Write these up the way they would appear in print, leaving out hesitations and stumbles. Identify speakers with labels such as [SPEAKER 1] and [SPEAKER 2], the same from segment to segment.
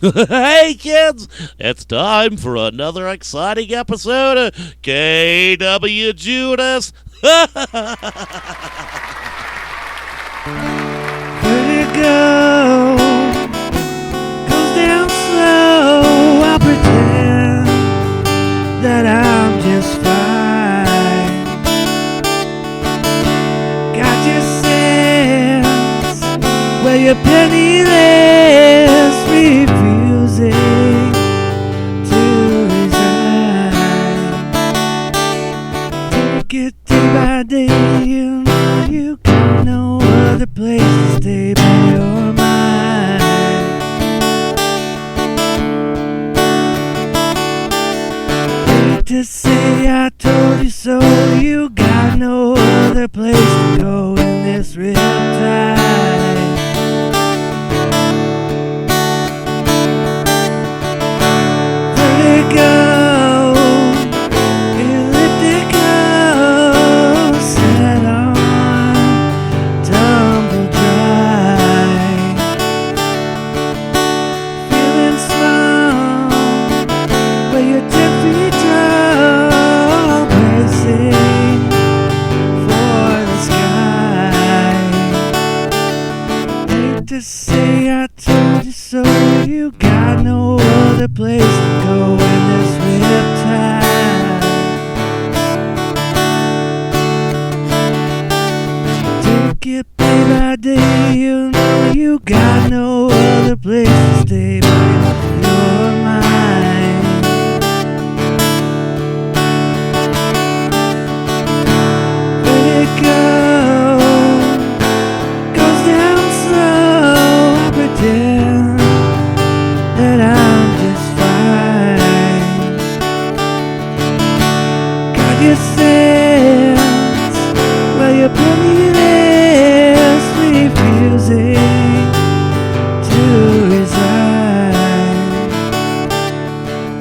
[SPEAKER 1] Hey kids, it's time for another exciting episode of KWJUDAS.
[SPEAKER 2] Vertigo goes down slow. I'll pretend that I'm just fine. Got your sense where you're penniless, refusing to resign. Take it day by day, you know you got no other place to stay but your mind. Hate to say I told you so, you got no other place to go in this riptide. Vertigo, elliptical, set on tumble dry. Feeling small, where you're 10 feet tall, bracing for the sky. Hate to say I told you so, you got no other place to go in this riptide. Take it day by day, you know you got no other place to stay but your mind. Vertigo goes down slow. I pretend that I'm just fine. Got your sense where you're penniless, refusing to resign.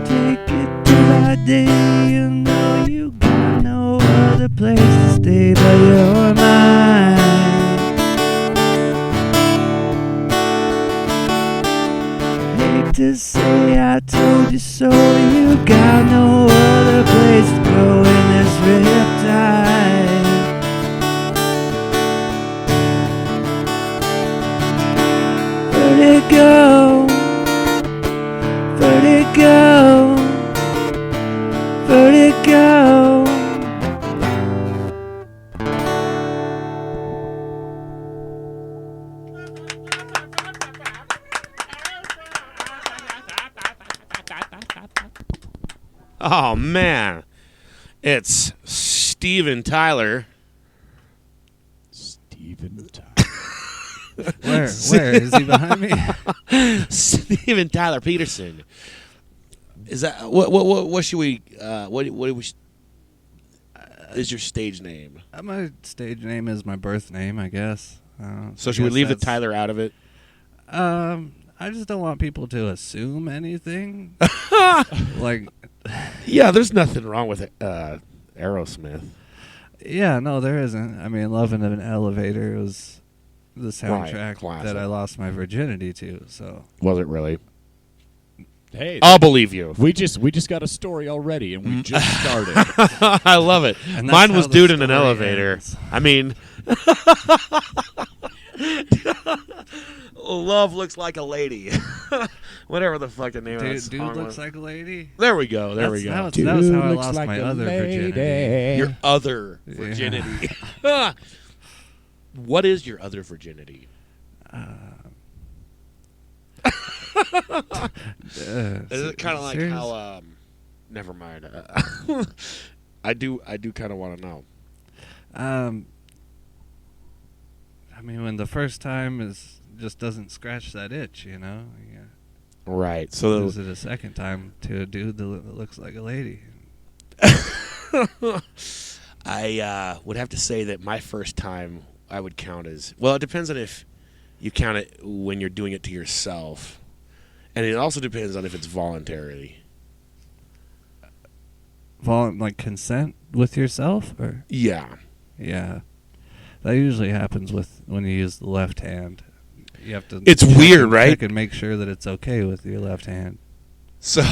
[SPEAKER 2] Take it day by day, you know you got no other place to stay but your mind. Hate to say I told you so, you got no other place to go in this riptide. Vertigo, vertigo, vertigo.
[SPEAKER 1] Oh man, it's Steven Tyler.
[SPEAKER 3] Steven Tyler.
[SPEAKER 2] Where is he behind me?
[SPEAKER 1] Steven Tyler Petersen. Is that what should we what is your stage name?
[SPEAKER 2] My stage name is my birth name, I guess.
[SPEAKER 1] So should we leave the Tyler out of it?
[SPEAKER 2] I just don't want people to assume anything. Like,
[SPEAKER 1] Yeah, there's nothing wrong with Aerosmith.
[SPEAKER 2] yeah, no, there isn't. I mean, Love in an Elevator was the soundtrack
[SPEAKER 1] classic.
[SPEAKER 2] that I lost my virginity to. So
[SPEAKER 1] Was it really?
[SPEAKER 3] Hey,
[SPEAKER 1] I'll believe you.
[SPEAKER 3] we just got a story already, and we just started.
[SPEAKER 1] I love it.
[SPEAKER 2] And that's
[SPEAKER 1] Mine
[SPEAKER 2] how
[SPEAKER 1] was
[SPEAKER 2] the
[SPEAKER 1] dude in an
[SPEAKER 2] story
[SPEAKER 1] elevator.
[SPEAKER 2] ends.
[SPEAKER 1] I mean, love looks like a lady. Whatever the fuck the name of that
[SPEAKER 2] Dude
[SPEAKER 1] song
[SPEAKER 2] looks
[SPEAKER 1] was.
[SPEAKER 2] like a lady.
[SPEAKER 1] There we go. There we go.
[SPEAKER 2] That was how I
[SPEAKER 3] Dude
[SPEAKER 2] lost
[SPEAKER 3] looks like
[SPEAKER 2] my
[SPEAKER 3] a
[SPEAKER 2] other
[SPEAKER 3] lady.
[SPEAKER 2] virginity.
[SPEAKER 1] Your other
[SPEAKER 2] Yeah.
[SPEAKER 1] virginity. What is your other virginity? Is it kind of like how? Never mind. I do kind of want to know.
[SPEAKER 2] I mean, when the first time just doesn't scratch that itch, you know. Yeah.
[SPEAKER 1] Right. So
[SPEAKER 2] Use it a second time to a dude that looks like a lady.
[SPEAKER 1] I would have to say that my first time I would count as, well, it depends on if you count it when you're doing it to yourself. And it also depends on if it's voluntary.
[SPEAKER 2] Like consent with yourself? Or
[SPEAKER 1] Yeah.
[SPEAKER 2] yeah. That usually happens when you use the left hand. you have to.
[SPEAKER 1] It's
[SPEAKER 2] check
[SPEAKER 1] weird,
[SPEAKER 2] and-
[SPEAKER 1] right?
[SPEAKER 2] Check and make sure that it's okay with your left hand.
[SPEAKER 1] So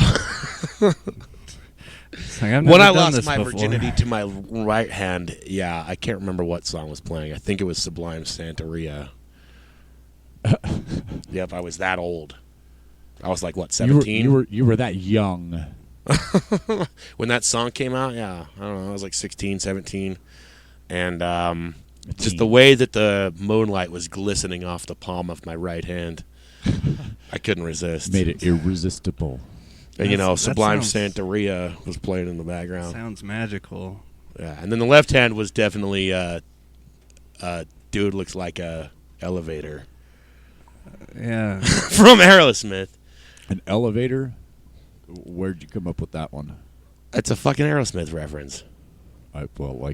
[SPEAKER 2] It's like, I've
[SPEAKER 1] when
[SPEAKER 2] never
[SPEAKER 1] I
[SPEAKER 2] done
[SPEAKER 1] lost
[SPEAKER 2] this
[SPEAKER 1] my
[SPEAKER 2] before.
[SPEAKER 1] virginity to my right hand, yeah, I can't remember what song was playing. I think it was Sublime Santeria. Yep, I was that old. I was like, what, 17?
[SPEAKER 3] You were that young.
[SPEAKER 1] When that song came out, yeah, I don't know, I was like 16, 17. And just the way that the moonlight was glistening off the palm of my right hand, I couldn't resist.
[SPEAKER 3] Made it irresistible.
[SPEAKER 1] And,
[SPEAKER 2] That
[SPEAKER 1] Sublime
[SPEAKER 2] sounds-
[SPEAKER 1] Santeria was playing in the background.
[SPEAKER 2] Sounds magical.
[SPEAKER 1] Yeah, and then the left hand was definitely, dude looks like a elevator.
[SPEAKER 2] Yeah.
[SPEAKER 1] From Aerosmith.
[SPEAKER 3] An elevator? Where'd you come up with that one?
[SPEAKER 1] It's a fucking Aerosmith reference.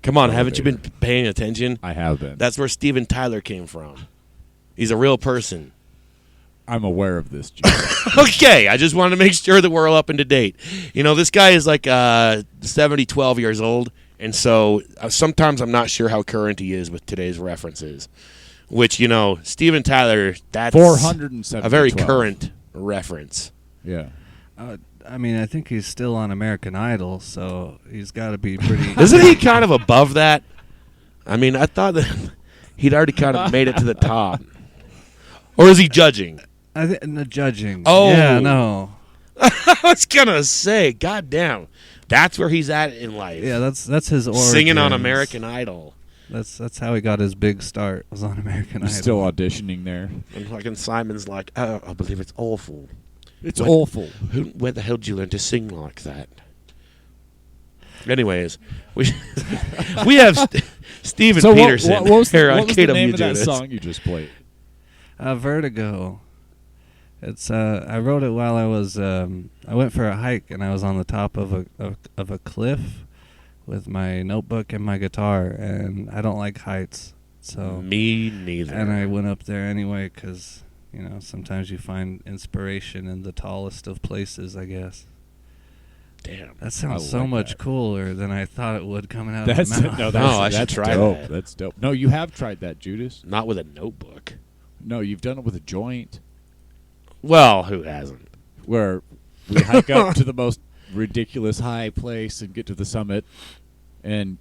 [SPEAKER 3] Come
[SPEAKER 1] on, haven't you been paying attention?
[SPEAKER 3] I have been.
[SPEAKER 1] That's where Steven Tyler came from. He's a real person.
[SPEAKER 3] I'm aware of this, Judas.
[SPEAKER 1] Okay, I just wanted to make sure that we're all up and to date. This guy is like 12 years old, and so sometimes I'm not sure how current he is with today's references. Which, Steven Tyler, that's
[SPEAKER 3] 470.
[SPEAKER 1] a very current reference.
[SPEAKER 3] Yeah.
[SPEAKER 2] I think he's still on American Idol, so he's got to be pretty.
[SPEAKER 1] Isn't he kind of above that? I thought that he'd already kind of made it to the top. Or is he judging?
[SPEAKER 2] The judging.
[SPEAKER 1] Oh.
[SPEAKER 2] Yeah, no.
[SPEAKER 1] I was going to say, goddamn, that's where he's at in life.
[SPEAKER 2] Yeah, that's his origins.
[SPEAKER 1] Singing on American Idol.
[SPEAKER 2] That's how he got his big start, was on American
[SPEAKER 3] You're
[SPEAKER 2] Idol.
[SPEAKER 3] still auditioning there.
[SPEAKER 1] And fucking Simon's like, oh, I believe it's awful.
[SPEAKER 3] It's
[SPEAKER 1] What?
[SPEAKER 3] awful.
[SPEAKER 1] Where the hell did you learn to sing like that? Anyways, we have Steven Petersen
[SPEAKER 3] what was
[SPEAKER 1] here on
[SPEAKER 3] what was the name of that
[SPEAKER 1] KWJUDAS.
[SPEAKER 3] song you just played?
[SPEAKER 2] Vertigo. It's I wrote it while I was I went for a hike and I was on the top of a cliff with my notebook and my guitar, and I don't like heights. So
[SPEAKER 1] Me neither.
[SPEAKER 2] and I went up there anyway because sometimes you find inspiration in the tallest of places, I guess.
[SPEAKER 1] Damn.
[SPEAKER 2] That sounds
[SPEAKER 3] I
[SPEAKER 2] so
[SPEAKER 3] like
[SPEAKER 2] much
[SPEAKER 3] that.
[SPEAKER 2] cooler than I thought it would coming out
[SPEAKER 3] That's
[SPEAKER 2] of my mouth.
[SPEAKER 3] no,
[SPEAKER 1] No,
[SPEAKER 3] that's,
[SPEAKER 1] I should
[SPEAKER 3] that's
[SPEAKER 1] try
[SPEAKER 3] dope.
[SPEAKER 1] that.
[SPEAKER 3] That's dope. No, you have tried that, Judas.
[SPEAKER 1] Not with a notebook.
[SPEAKER 3] No, you've done it with a joint.
[SPEAKER 1] Well, who hasn't?
[SPEAKER 3] Where we hike up to the most ridiculous high place and get to the summit, and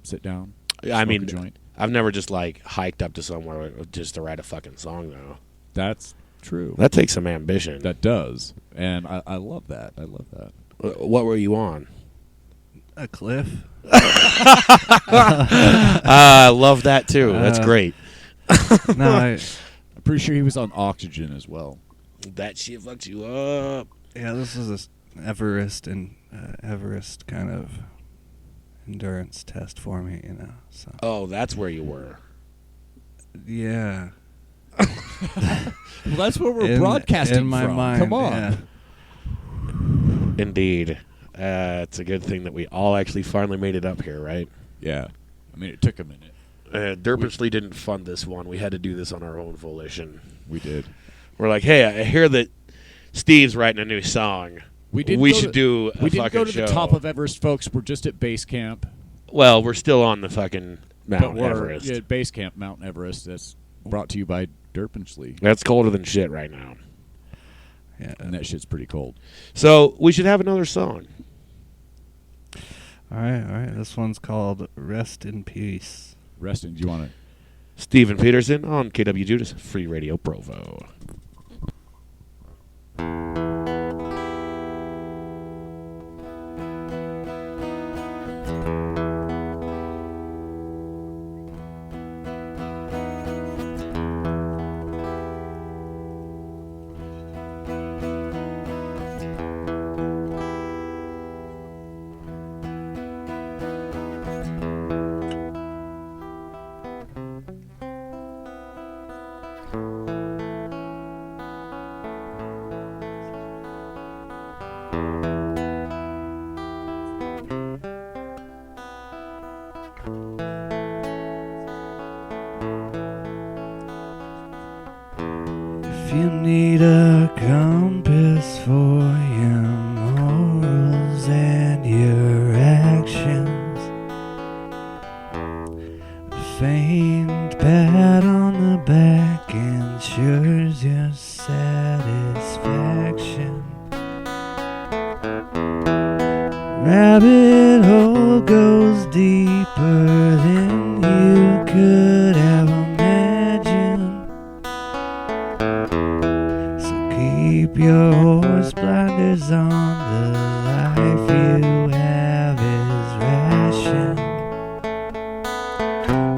[SPEAKER 3] sit down.
[SPEAKER 1] I
[SPEAKER 3] smoke
[SPEAKER 1] mean,
[SPEAKER 3] a joint.
[SPEAKER 1] I've never just hiked up to somewhere just to write a fucking song though.
[SPEAKER 3] That's true.
[SPEAKER 1] That takes some ambition.
[SPEAKER 3] That does, and I love that. I love that.
[SPEAKER 1] What were you on?
[SPEAKER 2] A cliff.
[SPEAKER 1] I love that too. That's great.
[SPEAKER 2] No,
[SPEAKER 3] I'm pretty sure he was on oxygen as well.
[SPEAKER 1] That shit fucks you up.
[SPEAKER 2] this is a Everest kind of endurance test for me, So
[SPEAKER 1] Oh, that's where you were.
[SPEAKER 2] yeah,
[SPEAKER 3] Well, that's where we're broadcasting
[SPEAKER 2] in my
[SPEAKER 3] from.
[SPEAKER 2] mind.
[SPEAKER 3] Come on.
[SPEAKER 2] Yeah.
[SPEAKER 1] Indeed. It's a good thing that we all actually finally made it up here, right?
[SPEAKER 3] Yeah. I mean, it took a minute.
[SPEAKER 1] Derpishly didn't fund this one. We had to do this on our own volition.
[SPEAKER 3] We did.
[SPEAKER 1] We're like, hey, I hear that Steve's writing a new song.
[SPEAKER 3] We
[SPEAKER 1] should do a
[SPEAKER 3] We
[SPEAKER 1] fucking
[SPEAKER 3] didn't go to
[SPEAKER 1] show.
[SPEAKER 3] the top of Everest, folks. We're just at base camp.
[SPEAKER 1] Well, we're still on the fucking Mount
[SPEAKER 3] but we're
[SPEAKER 1] Everest.
[SPEAKER 3] at base camp, Mount Everest. That's brought to you by Derpinsley.
[SPEAKER 1] That's colder than shit right now.
[SPEAKER 2] Yeah.
[SPEAKER 3] And that shit's pretty cold.
[SPEAKER 1] So we should have another song.
[SPEAKER 2] All right. This one's called "Rest in Peace."
[SPEAKER 3] Reston, do you want to?
[SPEAKER 1] Steven Petersen on KWJUDAS Free Radio Provo.
[SPEAKER 2] If you need a compass for your morals and your actions, a faint pat on the back rabbit hole goes deeper than you could have imagined. So keep your horse blinders on, the life you have is ration.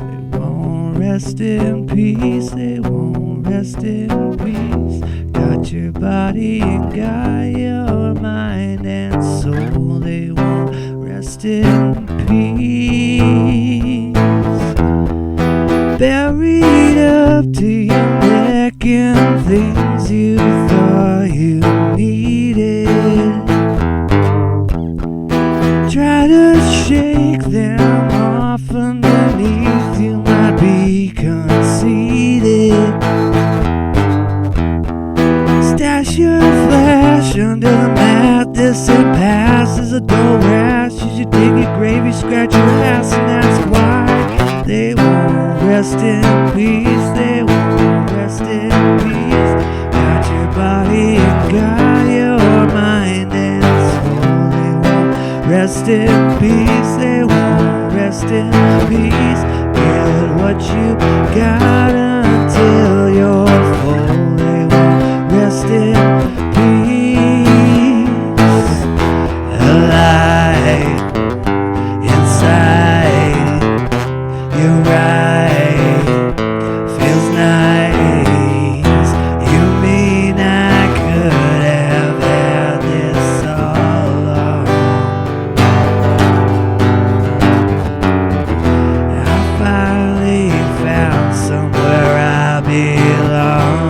[SPEAKER 2] They won't rest in peace, they won't rest in peace. Got your body and got your mind and soul, they won't rest in peace. Buried up to your neck in things you thought you needed. Try to shake them off underneath, you might be conceited. Stash your flash under the mat, this impasse is a dull rash. You should dig your grave, you scratch your ass, and that's why they won't rest in peace, they won't rest in peace. Got your body and got your mind and soul, they won't rest in peace, they won't rest in peace. Get what you got until you're full, they won't rest in peace. Alive inside, you're right, feels nice. You mean I could have had this all along? I finally found somewhere I belong.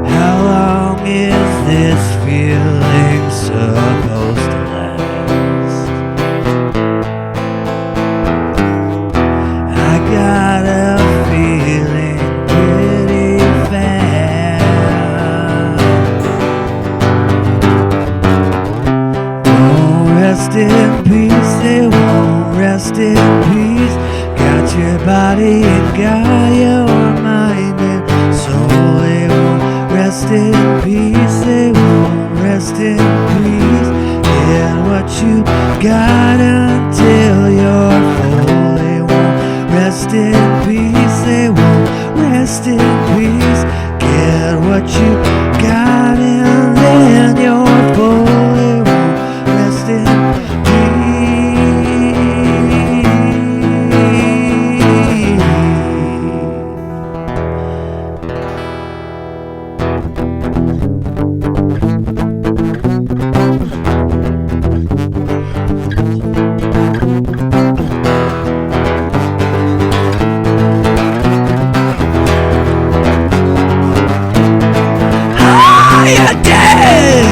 [SPEAKER 2] How long is this feeling supposed to last? I got a feeling pretty fast. Won't rest in peace, they won't rest in peace. Got your body and got your mind and soul, they won't rest in peace, they won't rest in peace. Get what you got until you're full, they won't rest in peace, they won't rest in peace. Get what you got and then you're full, they won't rest in peace. Are you dead?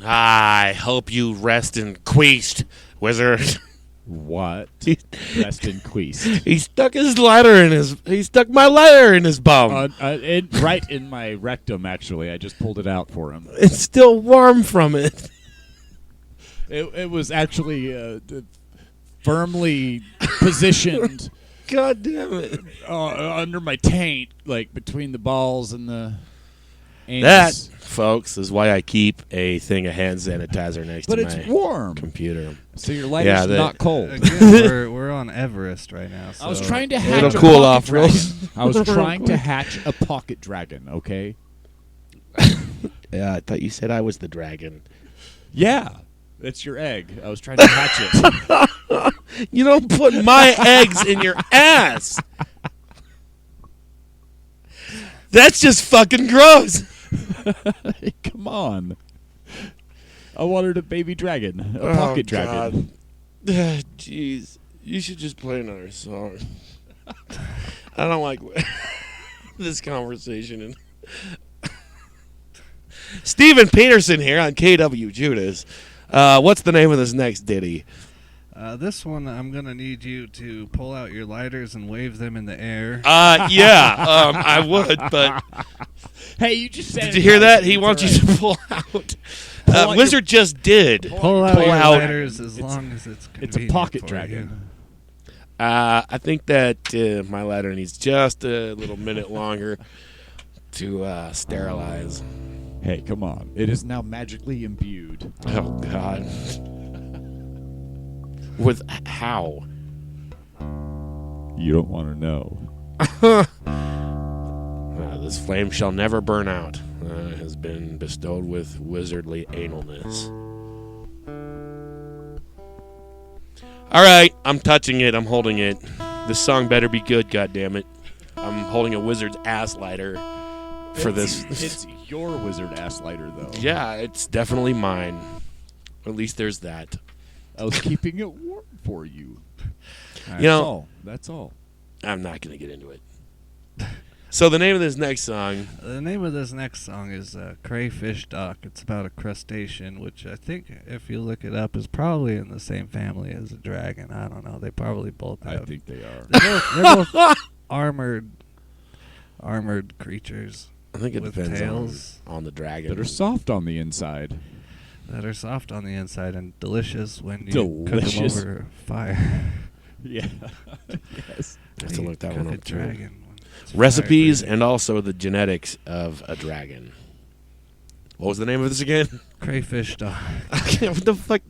[SPEAKER 1] I hope you rest in queast, wizard.
[SPEAKER 3] What? Rest in queast.
[SPEAKER 1] He stuck his lighter in his. He stuck my lighter in his bum.
[SPEAKER 3] Right in my rectum, actually. I just pulled it out for him.
[SPEAKER 1] It's still warm from it.
[SPEAKER 3] It was actually firmly positioned
[SPEAKER 1] God damn it!
[SPEAKER 3] under my taint, like between the balls and the anus.
[SPEAKER 1] That, folks, is why I keep a thing of hand sanitizer next
[SPEAKER 3] But
[SPEAKER 1] to
[SPEAKER 3] it's
[SPEAKER 1] my
[SPEAKER 3] warm.
[SPEAKER 1] computer.
[SPEAKER 3] So your lighter's not cold.
[SPEAKER 2] Again, we're on Everest right now. So
[SPEAKER 3] I was trying to hatch
[SPEAKER 1] It'll
[SPEAKER 3] a
[SPEAKER 1] cool
[SPEAKER 3] pocket
[SPEAKER 1] off real
[SPEAKER 3] dragon. I was trying to hatch a pocket dragon, okay?
[SPEAKER 1] Yeah, I thought you said I was the dragon.
[SPEAKER 3] Yeah. It's your egg. I was trying to hatch it.
[SPEAKER 1] You don't put my eggs in your ass. That's just fucking gross.
[SPEAKER 3] Hey, come on. I wanted a baby dragon, a pocket dragon.
[SPEAKER 1] Jeez, you should just play another song. I don't like this conversation. Stephen Petersen here on KWJUDAS. What's the name of this next ditty?
[SPEAKER 2] This one, I'm going to need you to pull out your lighters and wave them in the air.
[SPEAKER 1] I would, but...
[SPEAKER 3] Hey, you just said...
[SPEAKER 1] Did you hear that? He wants you to pull out. Wizard just did.
[SPEAKER 2] Pull out your lighters as long as it's convenient.
[SPEAKER 3] It's a pocket
[SPEAKER 2] for
[SPEAKER 3] dragon.
[SPEAKER 1] I think that my ladder needs just a little minute longer to sterilize.
[SPEAKER 3] Hey, come on. It is now magically imbued.
[SPEAKER 1] Oh, God. With how?
[SPEAKER 3] You don't want to know.
[SPEAKER 1] This flame shall never burn out. Has been bestowed with wizardly analness. All right, I'm touching it. I'm holding it. This song better be good, goddammit. I'm holding a wizard's ass lighter for this.
[SPEAKER 3] It's your wizard ass lighter, though.
[SPEAKER 1] Yeah, it's definitely mine. At least there's that.
[SPEAKER 3] I was keeping it warm for you.
[SPEAKER 1] You know,
[SPEAKER 3] That's all.
[SPEAKER 1] I'm not going to get into it. So the name of this next song...
[SPEAKER 2] The name of this next song is Crayfish Dock. It's about a crustacean, which I think, if you look it up, is probably in the same family as a dragon. I don't know. They probably both have.
[SPEAKER 3] I think they are.
[SPEAKER 2] They're both armored creatures.
[SPEAKER 1] I think it
[SPEAKER 2] with
[SPEAKER 1] depends
[SPEAKER 2] tails
[SPEAKER 1] on the dragon.
[SPEAKER 3] That are soft on the inside.
[SPEAKER 2] That are soft on the inside and delicious when you cook them over fire.
[SPEAKER 3] Yeah. Yes.
[SPEAKER 1] I have to look that one up too.
[SPEAKER 2] Dragon.
[SPEAKER 1] Recipes and also the genetics of a dragon. What was the name of this again?
[SPEAKER 2] Crayfish Dock.
[SPEAKER 1] What the fuck?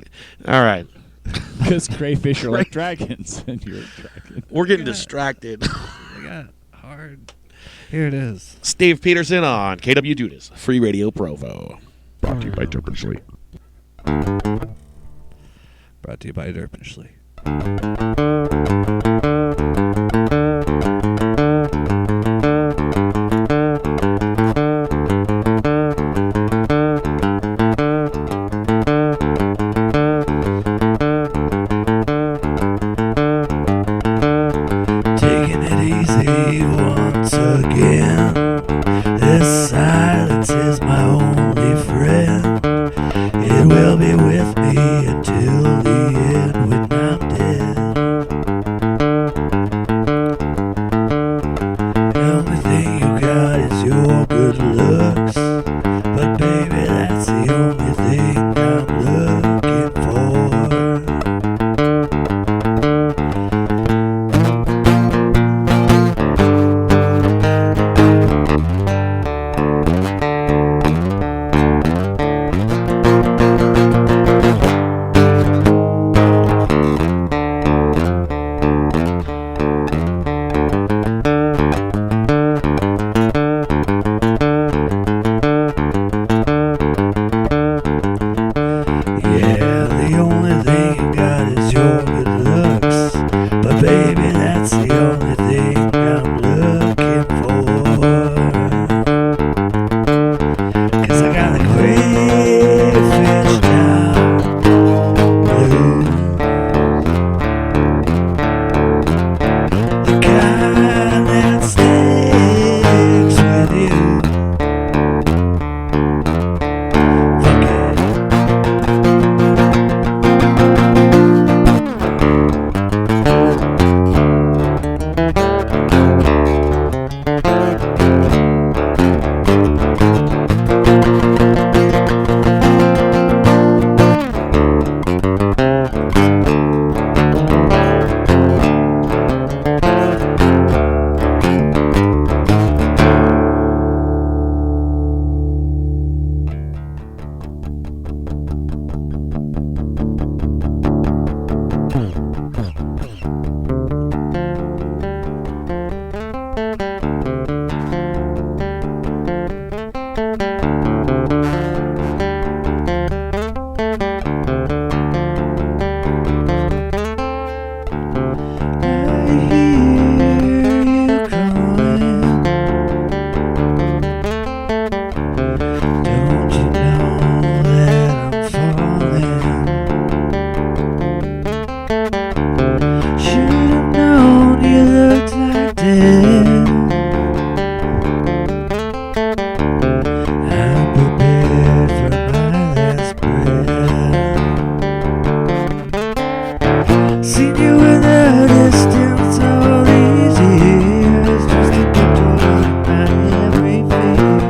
[SPEAKER 1] All right.
[SPEAKER 3] Because crayfish are like dragons, and you're a dragon.
[SPEAKER 1] We're getting distracted.
[SPEAKER 2] They got hard. Here it is.
[SPEAKER 1] Steve Petersen on KWJUDAS, Free Radio Provo.
[SPEAKER 4] Brought to you by Derpinsley.
[SPEAKER 2] Brought to you by Derpinsley.
[SPEAKER 5] Taking it easy once again. This silence is my only friend. It will be with me until the end when I'm dead. The only thing you got is your good looks, but baby, that's the only thing I'm looking for. Yeah, the only thing you got is your good looks, but baby, that's the only thing I'm looking for. 'Cause I got the crayfish down blue, the kind that sticks with you. Fuck it. Seen you in the distance all these years, just to control my every fear.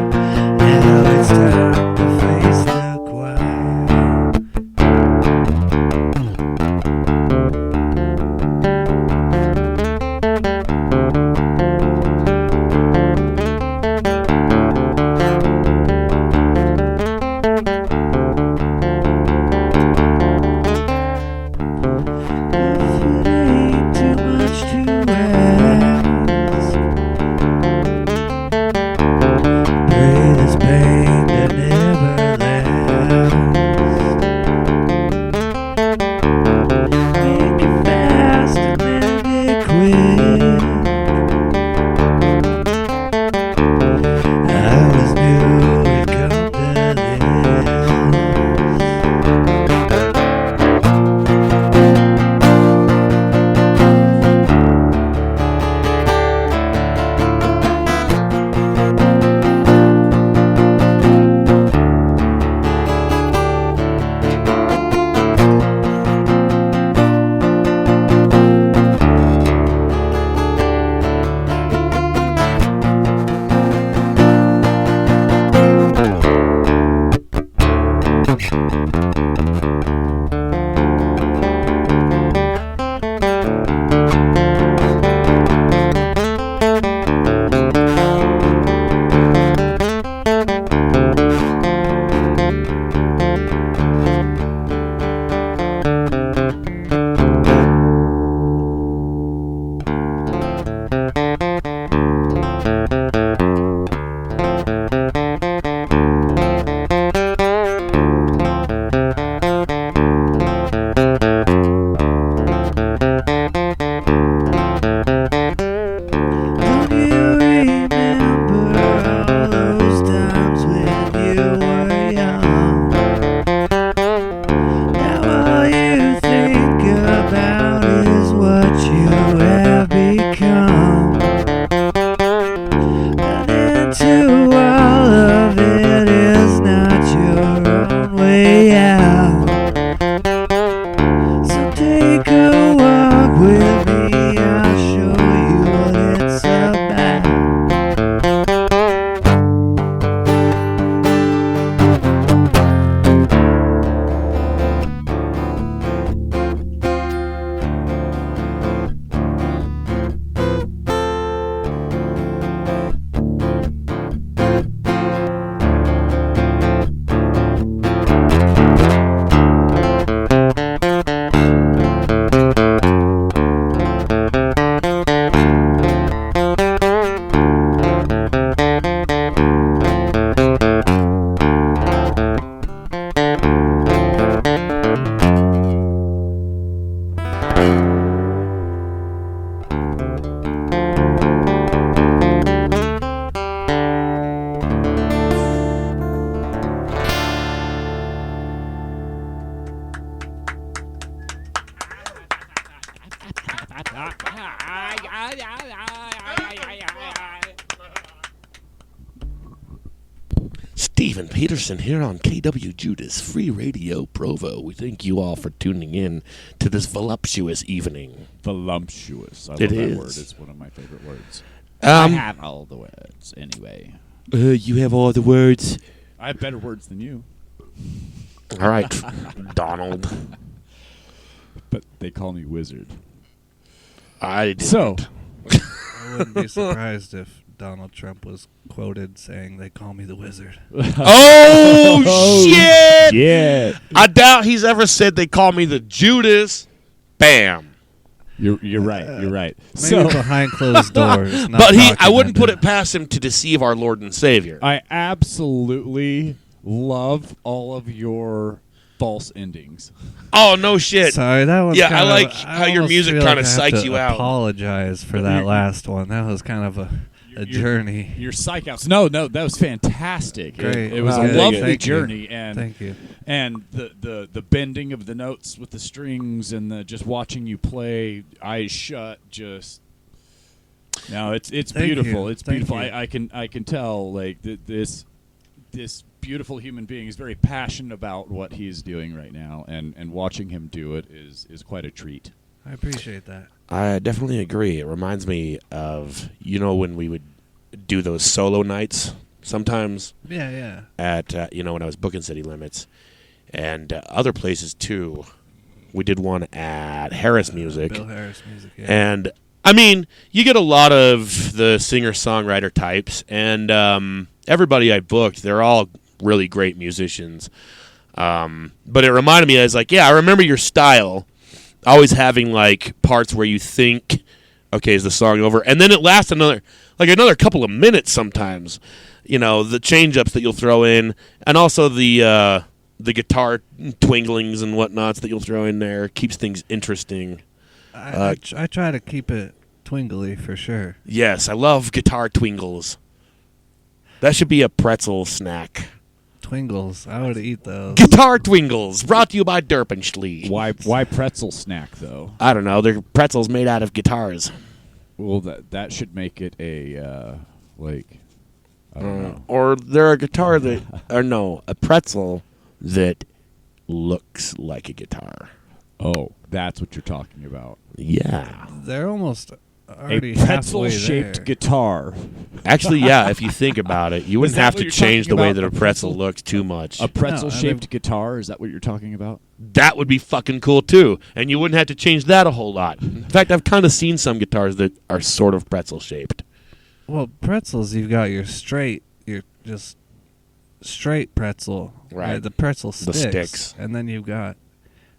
[SPEAKER 5] Now it's time to face the choir. If it ain't too much to ask, pray this pain to never last. Make it fast and then it quick. I always knew it'd come to this. Don't you remember all those times when you were young? Now all you think about is what you have become. And into all of it is not your own way out. So take a walk with me, I'll show you what it's about.
[SPEAKER 1] Stephen Petersen here on KWJUDAS Free Radio Provo. We thank you all for tuning in to this voluptuous evening.
[SPEAKER 3] Voluptuous. I love
[SPEAKER 1] It
[SPEAKER 3] that
[SPEAKER 1] is.
[SPEAKER 3] word. It's one of my favorite words. I have all the words anyway.
[SPEAKER 1] You have all the words.
[SPEAKER 3] I have better words than you.
[SPEAKER 1] All right, Donald.
[SPEAKER 3] But they call me wizard.
[SPEAKER 1] I didn't.
[SPEAKER 3] So,
[SPEAKER 2] I wouldn't be surprised if Donald Trump was quoted saying, "They call me the wizard."
[SPEAKER 1] Oh, shit!
[SPEAKER 3] yeah.
[SPEAKER 1] I doubt he's ever said they call me the Judas. Bam.
[SPEAKER 3] You're right. You're right.
[SPEAKER 2] Maybe
[SPEAKER 3] So,
[SPEAKER 2] behind closed doors. Not
[SPEAKER 1] But I
[SPEAKER 2] talking
[SPEAKER 1] wouldn't
[SPEAKER 2] about
[SPEAKER 1] put it past him to deceive our Lord and Savior.
[SPEAKER 3] I absolutely love all of your false endings.
[SPEAKER 1] Oh, no shit.
[SPEAKER 2] Sorry, that was
[SPEAKER 1] Yeah, I
[SPEAKER 2] kind
[SPEAKER 1] like
[SPEAKER 2] of,
[SPEAKER 1] how your
[SPEAKER 2] almost
[SPEAKER 1] music
[SPEAKER 2] feel
[SPEAKER 1] kinda
[SPEAKER 2] like I have
[SPEAKER 1] psychs
[SPEAKER 2] to
[SPEAKER 1] you out.
[SPEAKER 2] Apologize for that last one. That was kind of a journey.
[SPEAKER 3] Your psych outs. No, that was fantastic.
[SPEAKER 2] Great.
[SPEAKER 3] It was
[SPEAKER 1] Wow,
[SPEAKER 3] a
[SPEAKER 1] thank
[SPEAKER 3] lovely
[SPEAKER 1] you.
[SPEAKER 2] Thank you.
[SPEAKER 3] journey, and
[SPEAKER 2] Thank you.
[SPEAKER 3] and the bending of the notes with the strings and the just watching you play, eyes shut, just. No, it's
[SPEAKER 2] Thank
[SPEAKER 3] beautiful.
[SPEAKER 2] you.
[SPEAKER 3] It's
[SPEAKER 2] Thank
[SPEAKER 3] beautiful.
[SPEAKER 2] you.
[SPEAKER 3] I can tell like this beautiful human being is very passionate about what he's doing right now, and watching him do it is quite a treat.
[SPEAKER 2] I appreciate that.
[SPEAKER 1] I definitely agree. It reminds me of, when we would do those solo nights sometimes
[SPEAKER 2] Yeah.
[SPEAKER 1] at, when I was booking City Limits and other places too. We did one at Harris Music.
[SPEAKER 2] Bill Harris Music, yeah.
[SPEAKER 1] And, I mean, you get a lot of the singer-songwriter types, and everybody I booked, they're all really great musicians. But it reminded me, I was like, I remember your style, always having, like, parts where you think, okay, is the song over? And then it lasts another couple of minutes sometimes. The change-ups that you'll throw in, and also the guitar twinglings and whatnots that you'll throw in there keeps things interesting.
[SPEAKER 2] I try to keep it twingly for sure.
[SPEAKER 1] Yes, I love guitar twingles. That should be a pretzel snack.
[SPEAKER 2] Twingles, I would eat those.
[SPEAKER 1] Guitar twingles, brought to you by Derpenschlee.
[SPEAKER 3] Why pretzel snack though?
[SPEAKER 1] I don't know. They're pretzels made out of guitars.
[SPEAKER 3] Well, that should make it a I don't know.
[SPEAKER 1] Or they're a guitar a pretzel that looks like a guitar.
[SPEAKER 3] Oh, that's what you're talking about.
[SPEAKER 1] Yeah.
[SPEAKER 2] They're almost already
[SPEAKER 3] A pretzel-shaped
[SPEAKER 2] halfway there.
[SPEAKER 3] guitar.
[SPEAKER 1] Actually, yeah, if you think about it, you wouldn't
[SPEAKER 3] that
[SPEAKER 1] have
[SPEAKER 3] what
[SPEAKER 1] to
[SPEAKER 3] you're
[SPEAKER 1] change the
[SPEAKER 3] talking
[SPEAKER 1] way
[SPEAKER 3] about?
[SPEAKER 1] that a
[SPEAKER 3] A
[SPEAKER 1] pretzel
[SPEAKER 3] pretzel?
[SPEAKER 1] looks too much.
[SPEAKER 3] A pretzel-shaped guitar? Is that what you're talking about?
[SPEAKER 1] That would be fucking cool, too. And you wouldn't have to change that a whole lot. In fact, I've kind of seen some guitars that are sort of pretzel-shaped.
[SPEAKER 2] Well, pretzels, you've got your just straight pretzel.
[SPEAKER 1] Right.
[SPEAKER 2] The pretzel
[SPEAKER 1] The
[SPEAKER 2] sticks.
[SPEAKER 1] sticks.
[SPEAKER 2] And then you've got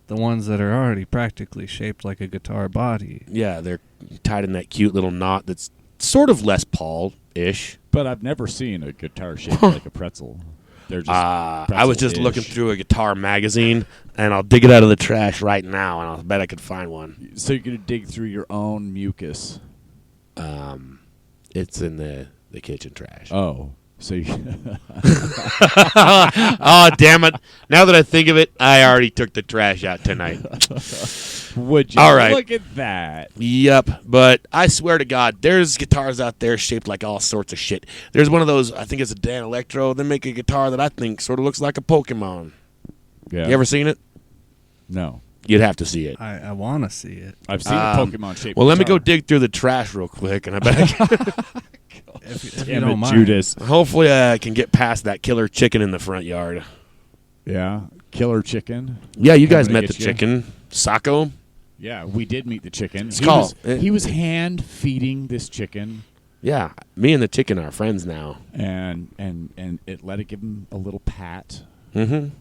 [SPEAKER 2] the ones that are already practically shaped like a guitar body.
[SPEAKER 1] Yeah, they're tied in that cute little knot that's sort of Les Paul-ish.
[SPEAKER 3] But I've never seen a guitar shaped like a pretzel. They're just
[SPEAKER 1] I was just
[SPEAKER 3] pretzel-ish.
[SPEAKER 1] looking through a guitar magazine, and I'll dig it out of the trash right now, and I'll bet I could find one.
[SPEAKER 3] So you're going to dig through your own mucus.
[SPEAKER 1] It's in the kitchen trash.
[SPEAKER 3] Oh. So you
[SPEAKER 1] Oh, damn it. Now that I think of it, I already took the trash out tonight.
[SPEAKER 3] would you?
[SPEAKER 1] All right.
[SPEAKER 3] Look at that.
[SPEAKER 1] Yep, but I swear to God, there's guitars out there shaped like all sorts of shit. There's one of those, I think it's a Dan Electro. They make a guitar that I think sort of looks like a Pokemon.
[SPEAKER 3] Yeah.
[SPEAKER 1] You ever seen it?
[SPEAKER 3] No.
[SPEAKER 1] You'd have to see it.
[SPEAKER 2] I want to see it.
[SPEAKER 3] I've seen a Pokemon shaped
[SPEAKER 1] Well, let me go
[SPEAKER 3] guitar.
[SPEAKER 1] dig through the trash real quick, and I bet I can,
[SPEAKER 2] If you
[SPEAKER 3] Damn
[SPEAKER 2] don't
[SPEAKER 3] it,
[SPEAKER 2] mind.
[SPEAKER 3] Judas.
[SPEAKER 1] hopefully I can get past that killer chicken in the front yard.
[SPEAKER 3] Yeah. Killer chicken.
[SPEAKER 1] Yeah, you guys
[SPEAKER 3] Coming to
[SPEAKER 1] met the
[SPEAKER 3] get you.
[SPEAKER 1] chicken. Sacco.
[SPEAKER 3] Yeah, we did meet the chicken.
[SPEAKER 1] Skull.
[SPEAKER 3] He was hand feeding this chicken,
[SPEAKER 1] Yeah, me and the chicken are friends now.
[SPEAKER 3] and it let it give him a little pat.
[SPEAKER 1] Mm-hmm.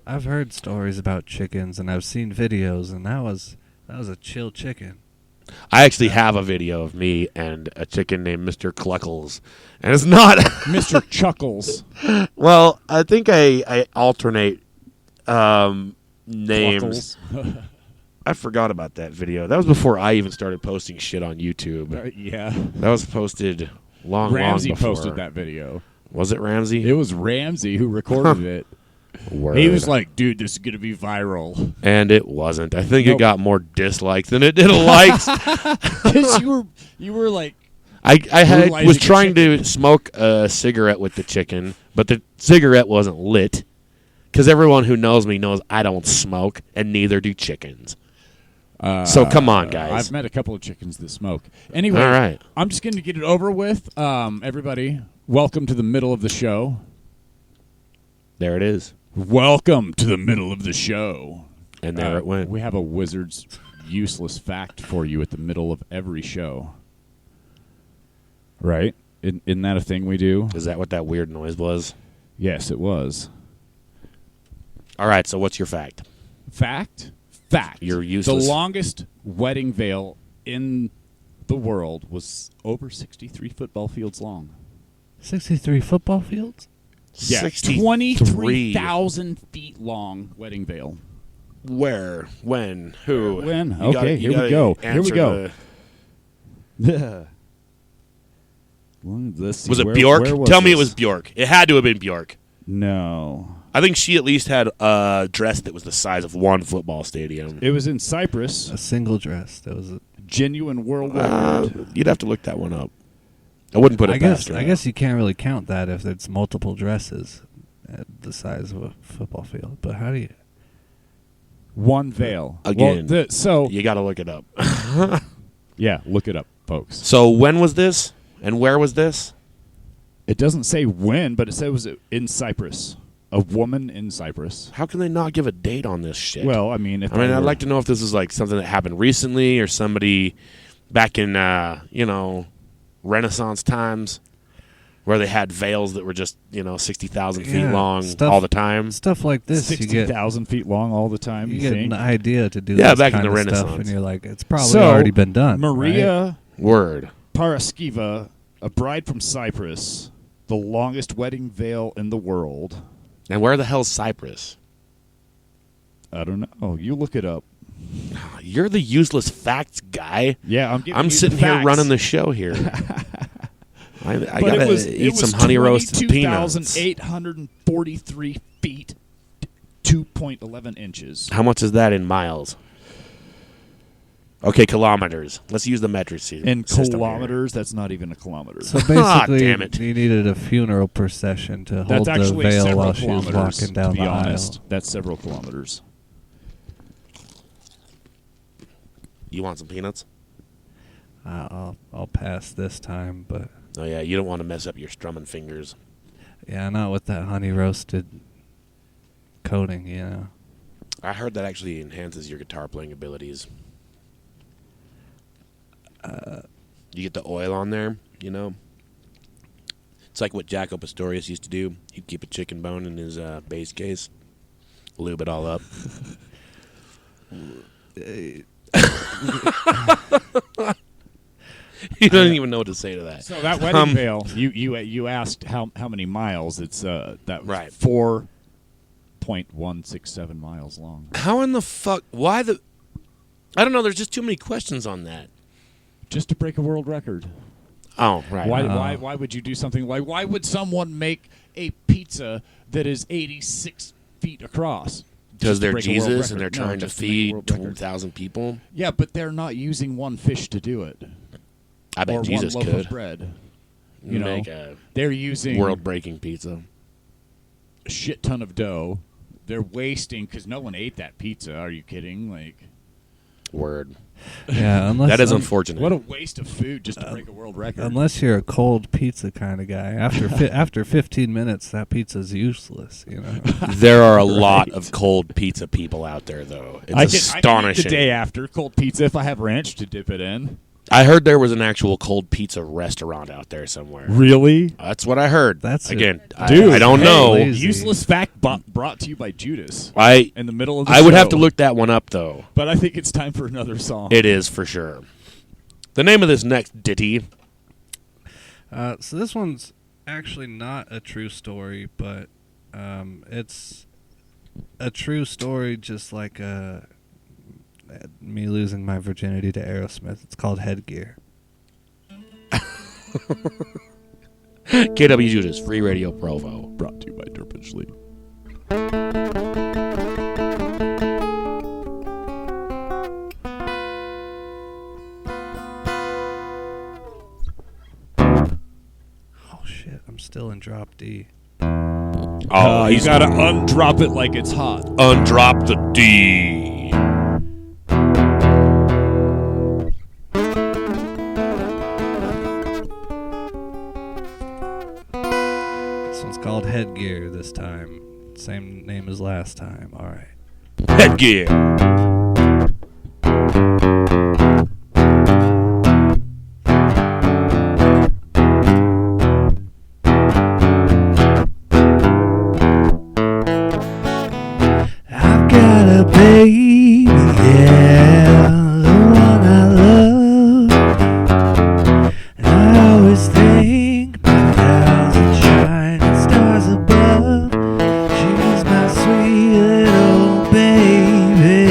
[SPEAKER 2] I've heard stories about chickens, and I've seen videos, and that was a chill chicken.
[SPEAKER 1] I actually have a video of me and a chicken named Mr. Cluckles. And it's not...
[SPEAKER 3] Mr. Chuckles.
[SPEAKER 1] well, I think I alternate names.
[SPEAKER 3] Cluckles.
[SPEAKER 1] I forgot about that video. That was before I even started posting shit on YouTube.
[SPEAKER 3] Yeah.
[SPEAKER 1] That was posted long
[SPEAKER 3] Ramsey
[SPEAKER 1] before.
[SPEAKER 3] posted that video.
[SPEAKER 1] Was it Ramsey?
[SPEAKER 3] It was Ramsey who recorded it.
[SPEAKER 1] Word.
[SPEAKER 3] He was like, dude, this is going to be viral.
[SPEAKER 1] And it wasn't. I think
[SPEAKER 3] Nope.
[SPEAKER 1] it got more dislikes than it did likes.
[SPEAKER 3] Because you were like,
[SPEAKER 1] I
[SPEAKER 3] Brutalizing
[SPEAKER 1] was
[SPEAKER 3] a
[SPEAKER 1] trying to smoke a cigarette with the chicken, but the cigarette wasn't lit. Because everyone who knows me knows I don't smoke, and neither do chickens. So come on, guys.
[SPEAKER 3] I've met a couple of chickens that smoke. Anyway,
[SPEAKER 1] All right.
[SPEAKER 3] I'm just going to get it over with. Everybody, welcome to the middle of the show.
[SPEAKER 1] There it is.
[SPEAKER 3] Welcome to the middle of the show.
[SPEAKER 1] And there it went.
[SPEAKER 3] We have a wizard's useless fact for you at the middle of every show. Right? Isn't that a thing we do?
[SPEAKER 1] Is that what that weird noise was?
[SPEAKER 3] Yes, it was.
[SPEAKER 1] All right, so what's your fact?
[SPEAKER 3] Fact.
[SPEAKER 1] You're useless.
[SPEAKER 3] The longest wedding veil in the world was over 63 football fields long.
[SPEAKER 2] 63 football fields?
[SPEAKER 3] Yeah,
[SPEAKER 1] 63.
[SPEAKER 3] 23,000 feet long wedding veil.
[SPEAKER 1] Where? When? Who?
[SPEAKER 3] When?
[SPEAKER 1] You gotta-
[SPEAKER 3] Okay,
[SPEAKER 1] you
[SPEAKER 3] here we
[SPEAKER 1] gotta
[SPEAKER 3] go. Here we
[SPEAKER 1] answer
[SPEAKER 3] go.
[SPEAKER 1] the-
[SPEAKER 3] Let's see,
[SPEAKER 1] Was it
[SPEAKER 3] where
[SPEAKER 1] Bjork?
[SPEAKER 3] was
[SPEAKER 1] Tell me it
[SPEAKER 3] this?
[SPEAKER 1] was Bjork. It had to have been Bjork.
[SPEAKER 3] No.
[SPEAKER 1] I think she at least had a dress that was the size of one football stadium.
[SPEAKER 3] It was in Cyprus.
[SPEAKER 2] A single dress. That was.
[SPEAKER 3] Genuine world record.
[SPEAKER 1] You'd have to look that one up. I wouldn't put it past her.
[SPEAKER 2] I guess you can't really count that if it's multiple dresses at the size of a football field. But how do you?
[SPEAKER 3] One veil.
[SPEAKER 1] Again.
[SPEAKER 3] Well,
[SPEAKER 1] You got to look it up.
[SPEAKER 3] yeah, look it up, folks.
[SPEAKER 1] So when was this, and where was this?
[SPEAKER 3] It doesn't say when, but it said it was in Cyprus. A woman in Cyprus.
[SPEAKER 1] How can they not give a date on this shit?
[SPEAKER 3] Well, I mean,
[SPEAKER 1] I'd like to know if this is like something that happened recently or somebody back in, Renaissance times where they had veils that were just, 60,000 feet long all the time.
[SPEAKER 2] Stuff like this,
[SPEAKER 3] 60,000 feet long all the time.
[SPEAKER 2] You
[SPEAKER 3] You
[SPEAKER 2] get
[SPEAKER 3] think?
[SPEAKER 2] an idea to do
[SPEAKER 1] Yeah,
[SPEAKER 2] this
[SPEAKER 1] back in
[SPEAKER 2] kind
[SPEAKER 1] the
[SPEAKER 2] of
[SPEAKER 1] Renaissance.
[SPEAKER 2] stuff, and you're like, it's probably already been done.
[SPEAKER 3] Maria
[SPEAKER 1] Word.
[SPEAKER 3] Paraskiva, a bride from Cyprus, the longest wedding veil in the world.
[SPEAKER 1] And where the hell's Cyprus?
[SPEAKER 3] I don't know. You look it up.
[SPEAKER 1] You're the useless facts guy.
[SPEAKER 3] Yeah,
[SPEAKER 1] I'm sitting here running the show here. I gotta eat some honey roasted peanuts.
[SPEAKER 3] 22,843 feet, 2.11 inches.
[SPEAKER 1] How much is that in miles? Okay, kilometers. Let's use the metric system.
[SPEAKER 3] In
[SPEAKER 1] here.
[SPEAKER 3] kilometers, that's not even a kilometer.
[SPEAKER 2] So basically,
[SPEAKER 1] damn it.
[SPEAKER 2] you needed a funeral procession to
[SPEAKER 3] That's
[SPEAKER 2] hold the
[SPEAKER 3] actually
[SPEAKER 2] veil
[SPEAKER 3] several
[SPEAKER 2] while she was
[SPEAKER 3] kilometers,
[SPEAKER 2] walking down
[SPEAKER 3] to be
[SPEAKER 2] the
[SPEAKER 3] honest.
[SPEAKER 2] aisle.
[SPEAKER 3] That's several kilometers.
[SPEAKER 1] You want some peanuts?
[SPEAKER 2] I'll pass this time, but
[SPEAKER 1] Oh, yeah, you don't want to mess up your strumming fingers.
[SPEAKER 2] yeah, not with that honey roasted coating,
[SPEAKER 1] I heard that actually enhances your guitar playing abilities. You get the oil on there, It's like what Jaco Pastorius used to do. He'd keep a chicken bone in his bass case, lube it all up. He doesn't even know what to say to that.
[SPEAKER 3] So that wedding veil, you asked how many miles. It's that was
[SPEAKER 1] Right.
[SPEAKER 3] 4.167 miles long.
[SPEAKER 1] How in the fuck? Why the? I don't know. There's just too many questions on that.
[SPEAKER 3] Just to break a world record.
[SPEAKER 1] Oh, right.
[SPEAKER 3] Why would you do something like? Why would someone make a pizza that is 86 feet across?
[SPEAKER 1] Because
[SPEAKER 3] Just to
[SPEAKER 1] they're
[SPEAKER 3] break a world
[SPEAKER 1] Jesus and
[SPEAKER 3] record?
[SPEAKER 1] they're
[SPEAKER 3] No,
[SPEAKER 1] trying to
[SPEAKER 3] just make a
[SPEAKER 1] feed
[SPEAKER 3] world record.
[SPEAKER 1] 2,000 people.
[SPEAKER 3] Yeah, but they're not using one fish to do it.
[SPEAKER 1] I bet
[SPEAKER 3] or
[SPEAKER 1] Jesus
[SPEAKER 3] one loaf
[SPEAKER 1] could
[SPEAKER 3] of bread.
[SPEAKER 1] make a
[SPEAKER 3] They're using
[SPEAKER 1] world-breaking pizza.
[SPEAKER 3] a shit ton of dough. They're wasting because no one ate that pizza. Are you kidding? Like,
[SPEAKER 1] Word.
[SPEAKER 2] Yeah, unless
[SPEAKER 1] That is unfortunate.
[SPEAKER 3] what a waste of food just to break a world record.
[SPEAKER 2] Unless you're a cold pizza kind of guy. After 15 minutes, that pizza's useless.
[SPEAKER 1] There are a lot of cold pizza people out there, though. It's
[SPEAKER 3] I can
[SPEAKER 1] astonishing.
[SPEAKER 3] eat the day after cold pizza if I have ranch to dip it in.
[SPEAKER 1] I heard there was an actual cold pizza restaurant out there somewhere.
[SPEAKER 3] Really?
[SPEAKER 1] That's what I heard.
[SPEAKER 2] That's
[SPEAKER 1] again.
[SPEAKER 3] Dude,
[SPEAKER 1] I don't
[SPEAKER 3] hey,
[SPEAKER 1] know.
[SPEAKER 2] lazy.
[SPEAKER 3] Useless fact brought to you by Judas.
[SPEAKER 1] I
[SPEAKER 3] In the middle of the
[SPEAKER 1] I would
[SPEAKER 3] show.
[SPEAKER 1] have to look that one up though.
[SPEAKER 3] But I think it's time for another song.
[SPEAKER 1] It is for sure. The name of this next ditty.
[SPEAKER 2] So this one's actually not a true story, but it's a true story just like me losing my virginity to Aerosmith. It's called Headgear.
[SPEAKER 1] KWJUDAS Free Radio Provo.
[SPEAKER 3] Brought to you by Derpishly.
[SPEAKER 2] Oh shit, I'm still in drop D.
[SPEAKER 1] Oh,
[SPEAKER 3] You
[SPEAKER 1] he's
[SPEAKER 3] gotta undrop it like it's hot.
[SPEAKER 1] undrop the D.
[SPEAKER 2] This one's called Headgear this time. Same name as last time. All right.
[SPEAKER 1] Headgear.
[SPEAKER 5] I've got a baby, yeah, the one I love. And I always think my thousand shining stars above. She's my sweet little baby.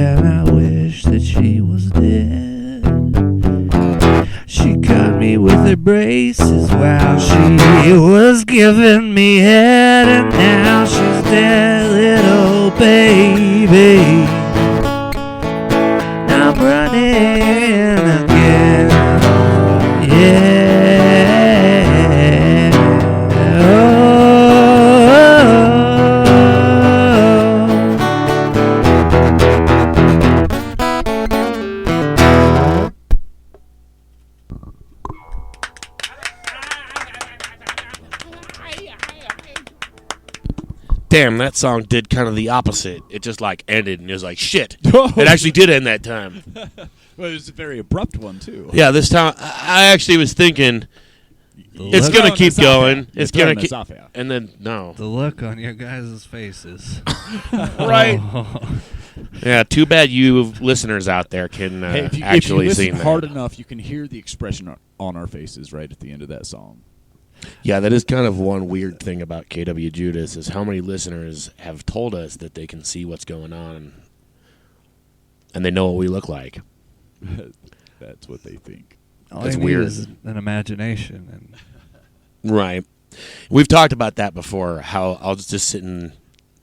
[SPEAKER 5] and I wish that she was dead. She cut me with her braces while she was giving me head, and now she's dead, little baby. I'm running again, yeah. Oh.
[SPEAKER 1] Damn, that song did kind of the opposite. It just like ended, and it was like, shit. It actually did end that time.
[SPEAKER 3] Well, it was a very abrupt one, too.
[SPEAKER 1] Yeah, this time I actually was thinking it's
[SPEAKER 2] look-
[SPEAKER 1] gonna keep going. It's gonna keep,
[SPEAKER 3] off,
[SPEAKER 1] and then no.
[SPEAKER 2] The look on your guys' faces.
[SPEAKER 1] Right.
[SPEAKER 2] Oh.
[SPEAKER 1] Yeah. Too bad you listeners out there can
[SPEAKER 3] Hey, if you
[SPEAKER 1] actually
[SPEAKER 3] listen
[SPEAKER 1] see that.
[SPEAKER 3] hard enough, you can hear the expression on our faces right at the end of that song.
[SPEAKER 1] Yeah, that is kind of one weird thing about KWJUDAS is how many listeners have told us that they can see what's going on, and they know what we look like.
[SPEAKER 3] That's what they think.
[SPEAKER 2] All
[SPEAKER 1] That's
[SPEAKER 2] you need
[SPEAKER 1] weird.
[SPEAKER 2] is an imagination. And
[SPEAKER 1] Right. We've talked about that before, how I'll just sit and,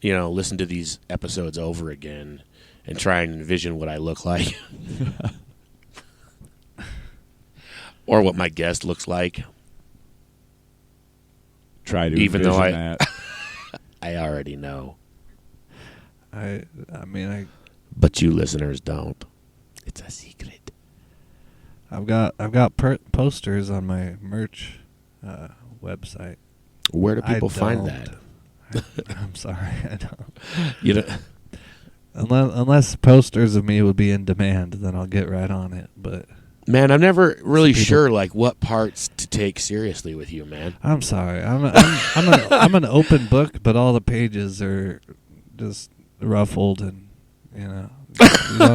[SPEAKER 1] listen to these episodes over again and try and envision what I look like. Or what my guest looks like.
[SPEAKER 3] Try to
[SPEAKER 1] Even though
[SPEAKER 3] envision that.
[SPEAKER 1] I already know.
[SPEAKER 2] I mean,
[SPEAKER 1] But you listeners don't. It's a secret.
[SPEAKER 2] I've got posters on my merch website.
[SPEAKER 1] Where do people
[SPEAKER 2] I
[SPEAKER 1] find
[SPEAKER 2] don't.
[SPEAKER 1] that?
[SPEAKER 2] I'm sorry, I don't.
[SPEAKER 1] You know,
[SPEAKER 2] Unless posters of me would be in demand, then I'll get right on it. But
[SPEAKER 1] man, I'm never really
[SPEAKER 2] People-
[SPEAKER 1] sure like what parts to take seriously with you, man.
[SPEAKER 2] I'm sorry. I'm an open book, but all the pages are just ruffled and you know.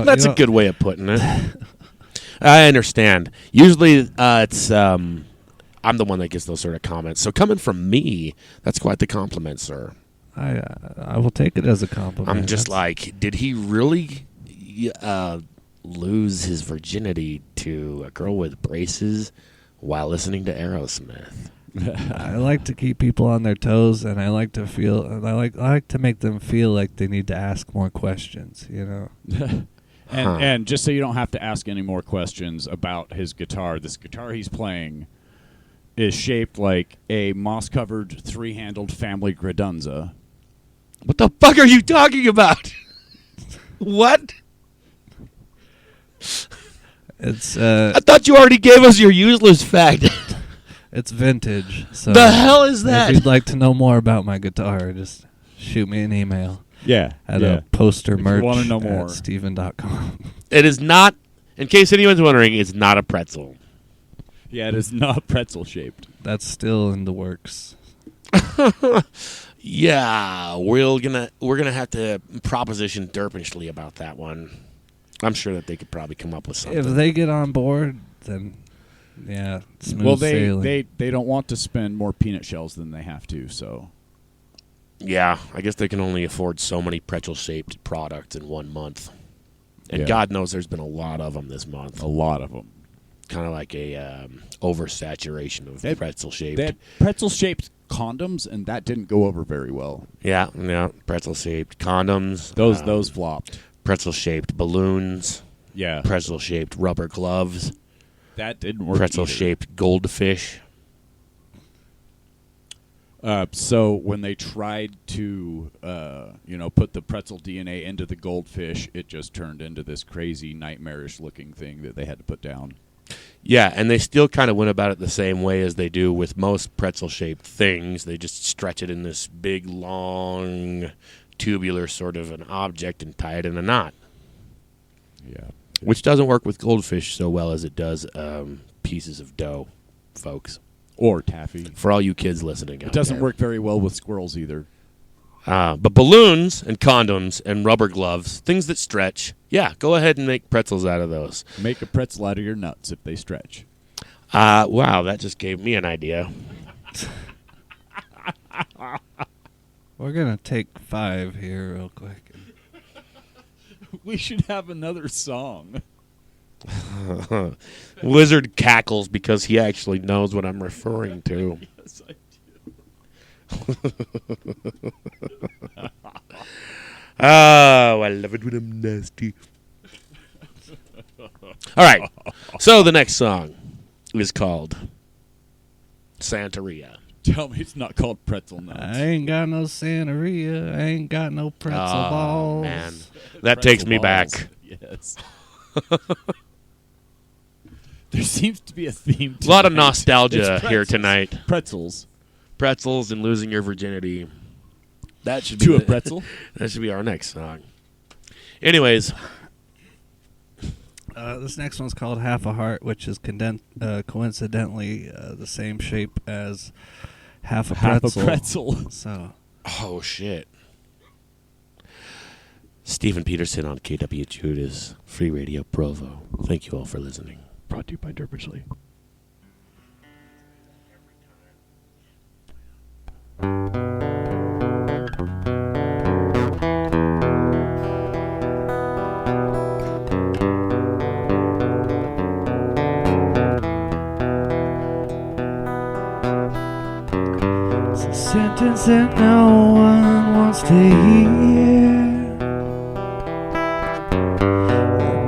[SPEAKER 1] That's a good way of putting it. I understand. Usually, it's I'm the one that gets those sort of comments. So coming from me, that's quite the compliment, sir.
[SPEAKER 2] I will take it as a compliment.
[SPEAKER 1] I'm just
[SPEAKER 2] That's-
[SPEAKER 1] like, did he really lose his virginity to a girl with braces while listening to Aerosmith?
[SPEAKER 2] I like to keep people on their toes, and I like to make them feel like they need to ask more questions. You know.
[SPEAKER 3] And just so you don't have to ask any more questions about his guitar, this guitar he's playing is shaped like a moss-covered three-handled family gradunza.
[SPEAKER 1] What the fuck are you talking about? What?
[SPEAKER 2] It's
[SPEAKER 1] I thought you already gave us your useless fact.
[SPEAKER 2] it's vintage. So
[SPEAKER 1] The hell is that?
[SPEAKER 2] If you'd like to know more about my guitar, just shoot me an email
[SPEAKER 3] Yeah.
[SPEAKER 2] at a poster
[SPEAKER 3] If you
[SPEAKER 2] merch
[SPEAKER 3] wanna know
[SPEAKER 2] at
[SPEAKER 3] more.
[SPEAKER 2] steven.com.
[SPEAKER 1] It is not, in case anyone's wondering, it's not a pretzel.
[SPEAKER 3] Yeah, it is not pretzel-shaped.
[SPEAKER 2] That's still in the works.
[SPEAKER 1] Yeah, we're gonna have to proposition Derpishly about that one. I'm sure that they could probably come up with something.
[SPEAKER 2] If they get on board, then yeah, smooth
[SPEAKER 3] Well,
[SPEAKER 2] sailing.
[SPEAKER 3] they don't want to spend more peanut shells than they have to, so...
[SPEAKER 1] Yeah, I guess they can only afford so many pretzel-shaped products in 1 month. And
[SPEAKER 3] Yeah.
[SPEAKER 1] God knows there's been a lot of them this month.
[SPEAKER 3] A lot of them.
[SPEAKER 1] Kind of like a oversaturation of pretzel-shaped.
[SPEAKER 3] They had pretzel-shaped condoms, and that didn't go over very well.
[SPEAKER 1] Yeah, pretzel-shaped condoms.
[SPEAKER 3] Those flopped.
[SPEAKER 1] Pretzel-shaped balloons.
[SPEAKER 3] Yeah.
[SPEAKER 1] Pretzel-shaped rubber gloves.
[SPEAKER 3] That didn't work
[SPEAKER 1] Pretzel-shaped goldfish.
[SPEAKER 3] So when they tried to, put the pretzel DNA into the goldfish, it just turned into this crazy, nightmarish-looking thing that they had to put down.
[SPEAKER 1] Yeah, and they still kind of went about it the same way as they do with most pretzel-shaped things. They just stretch it in this big, long, tubular sort of an object and tie it in a knot.
[SPEAKER 3] Yeah.
[SPEAKER 1] Which doesn't work with goldfish so well as it does pieces of dough, folks.
[SPEAKER 3] Or taffy.
[SPEAKER 1] For all you kids listening out
[SPEAKER 3] It doesn't
[SPEAKER 1] there.
[SPEAKER 3] work very well with squirrels either.
[SPEAKER 1] But balloons and condoms and rubber gloves, things that stretch, yeah, go ahead and make pretzels out of those.
[SPEAKER 3] Make a pretzel out of your nuts if they stretch.
[SPEAKER 1] Wow, that just gave me an idea.
[SPEAKER 2] We're gonna take 5 here real quick.
[SPEAKER 3] We should have another song.
[SPEAKER 1] Wizard cackles because he actually knows what I'm referring to.
[SPEAKER 3] Yes, I
[SPEAKER 1] Oh, I love it when I'm nasty. All right. So the next song is called Santeria.
[SPEAKER 3] Tell me it's not called Pretzel Nuts.
[SPEAKER 2] I ain't got no Santeria. I ain't got no pretzel balls.
[SPEAKER 1] Man, that takes me back.
[SPEAKER 3] Yes. There seems to be a theme.
[SPEAKER 1] A lot of nostalgia here tonight.
[SPEAKER 3] Pretzels.
[SPEAKER 1] Pretzels and losing your virginity. That should
[SPEAKER 3] To
[SPEAKER 1] be
[SPEAKER 3] a pretzel.
[SPEAKER 1] That should be our next song. Anyways,
[SPEAKER 2] This next one's called Half a Heart, which is coincidentally the same shape as half a pretzel. So,
[SPEAKER 1] oh shit. Stephen Petersen on KWJUDAS Free Radio Provo. Thank you all for listening.
[SPEAKER 4] Brought to you by Derbyshire.
[SPEAKER 5] It's a sentence that no one wants to hear.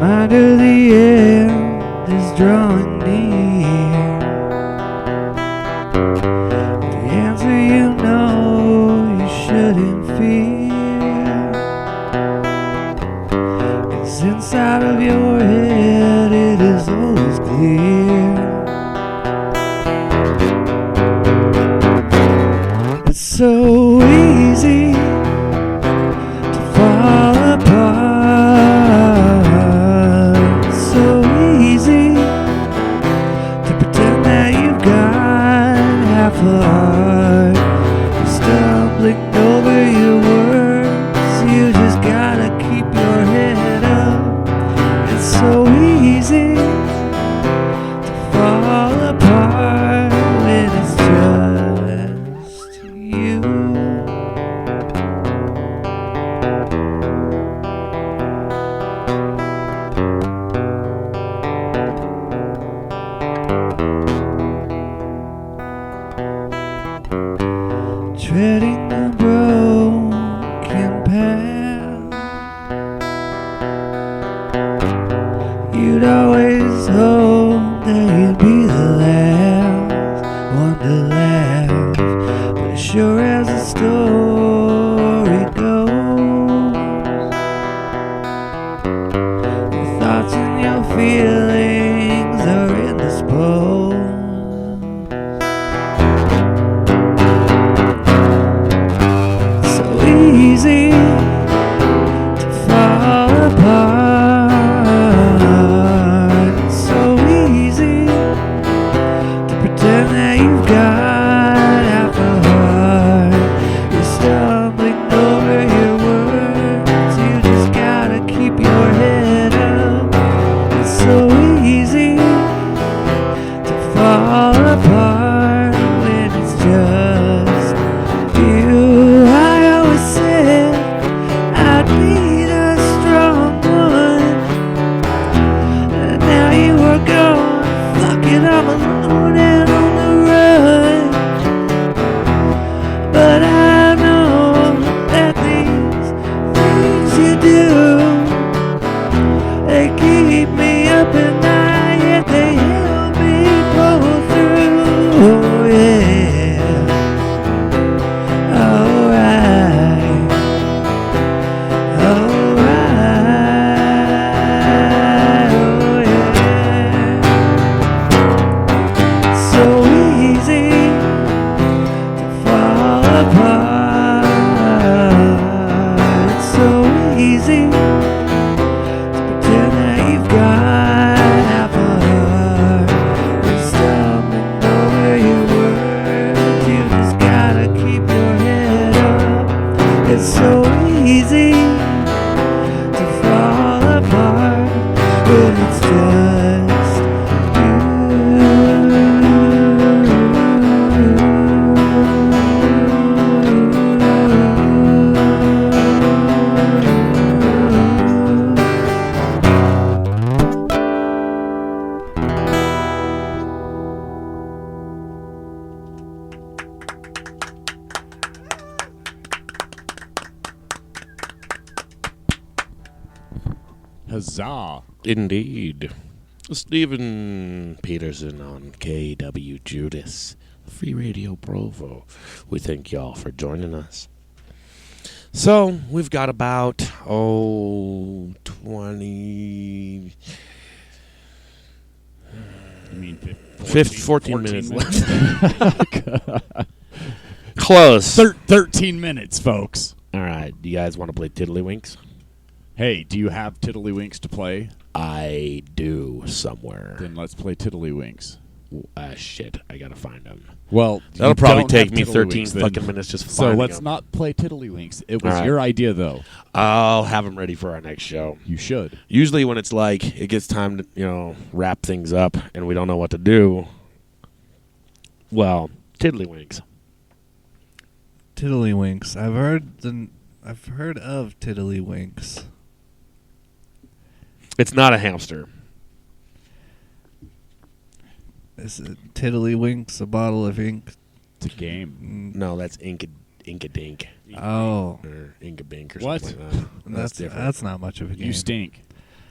[SPEAKER 5] Reminder the end is drawing near. The answer you know you shouldn't fear. 'Cause inside of your head it is always clear. It's so easy to fall apart. It's so easy to pretend that you've got half a heart. You're stumbling over your words. You just gotta keep your head up. It's so easy to fall apart when it's just you. Treading a broken path, you'd always hope that you'd be the last one to laugh. But as sure as the story goes, your thoughts and your feelings are indisposed. So easy to fall apart. It's so easy to pretend that you've got half a heart. You're stumbling over your words. You just gotta keep your head up. It's so easy to fall apart when it's just you. I always said I'd be the strong one, and now you are gone. Fuck it, I'm alone and on the run. But I know that these things you do, they keep me up at night, yet they help me pull through. Oh yeah, alright, alright, oh yeah. So easy to fall apart. It's so easy to pretend that you've got half a heart. You're stumbling over your words. You just gotta keep your head up. It's so easy to fall apart when it's just you.
[SPEAKER 3] Huzzah.
[SPEAKER 1] Indeed. Stephen Petersen on KWJUDAS, Free Radio Provo. We thank y'all for joining us. So, we've got about, 20...
[SPEAKER 3] You mean
[SPEAKER 1] 14 minutes left. Close.
[SPEAKER 3] 13 minutes, folks.
[SPEAKER 1] All right. Do you guys want to play Tiddlywinks?
[SPEAKER 3] Hey, do you have Tiddlywinks to play?
[SPEAKER 1] I do somewhere.
[SPEAKER 3] Then let's play Tiddlywinks.
[SPEAKER 1] Shit. I got to find them.
[SPEAKER 3] Well,
[SPEAKER 1] that'll
[SPEAKER 3] you
[SPEAKER 1] probably
[SPEAKER 3] don't
[SPEAKER 1] take
[SPEAKER 3] have
[SPEAKER 1] me 13
[SPEAKER 3] Tiddlywinks, then.
[SPEAKER 1] fucking minutes just
[SPEAKER 3] So
[SPEAKER 1] finding
[SPEAKER 3] let's
[SPEAKER 1] them.
[SPEAKER 3] not play Tiddlywinks. It was
[SPEAKER 1] All right.
[SPEAKER 3] your idea, though.
[SPEAKER 1] I'll have them ready for our next show.
[SPEAKER 3] You should.
[SPEAKER 1] Usually when it's like it gets time to, wrap things up and we don't know what to do, well, Tiddlywinks.
[SPEAKER 2] Tiddlywinks. I've heard of Tiddlywinks.
[SPEAKER 1] It's not a hamster.
[SPEAKER 2] Is it Tiddlywinks, a bottle of ink?
[SPEAKER 3] It's a game.
[SPEAKER 1] No, that's Inka-Dink.
[SPEAKER 2] Oh.
[SPEAKER 1] Or Inka-Bink or
[SPEAKER 3] What?
[SPEAKER 1] something like that. That's different.
[SPEAKER 2] That's not much of a game.
[SPEAKER 3] You stink.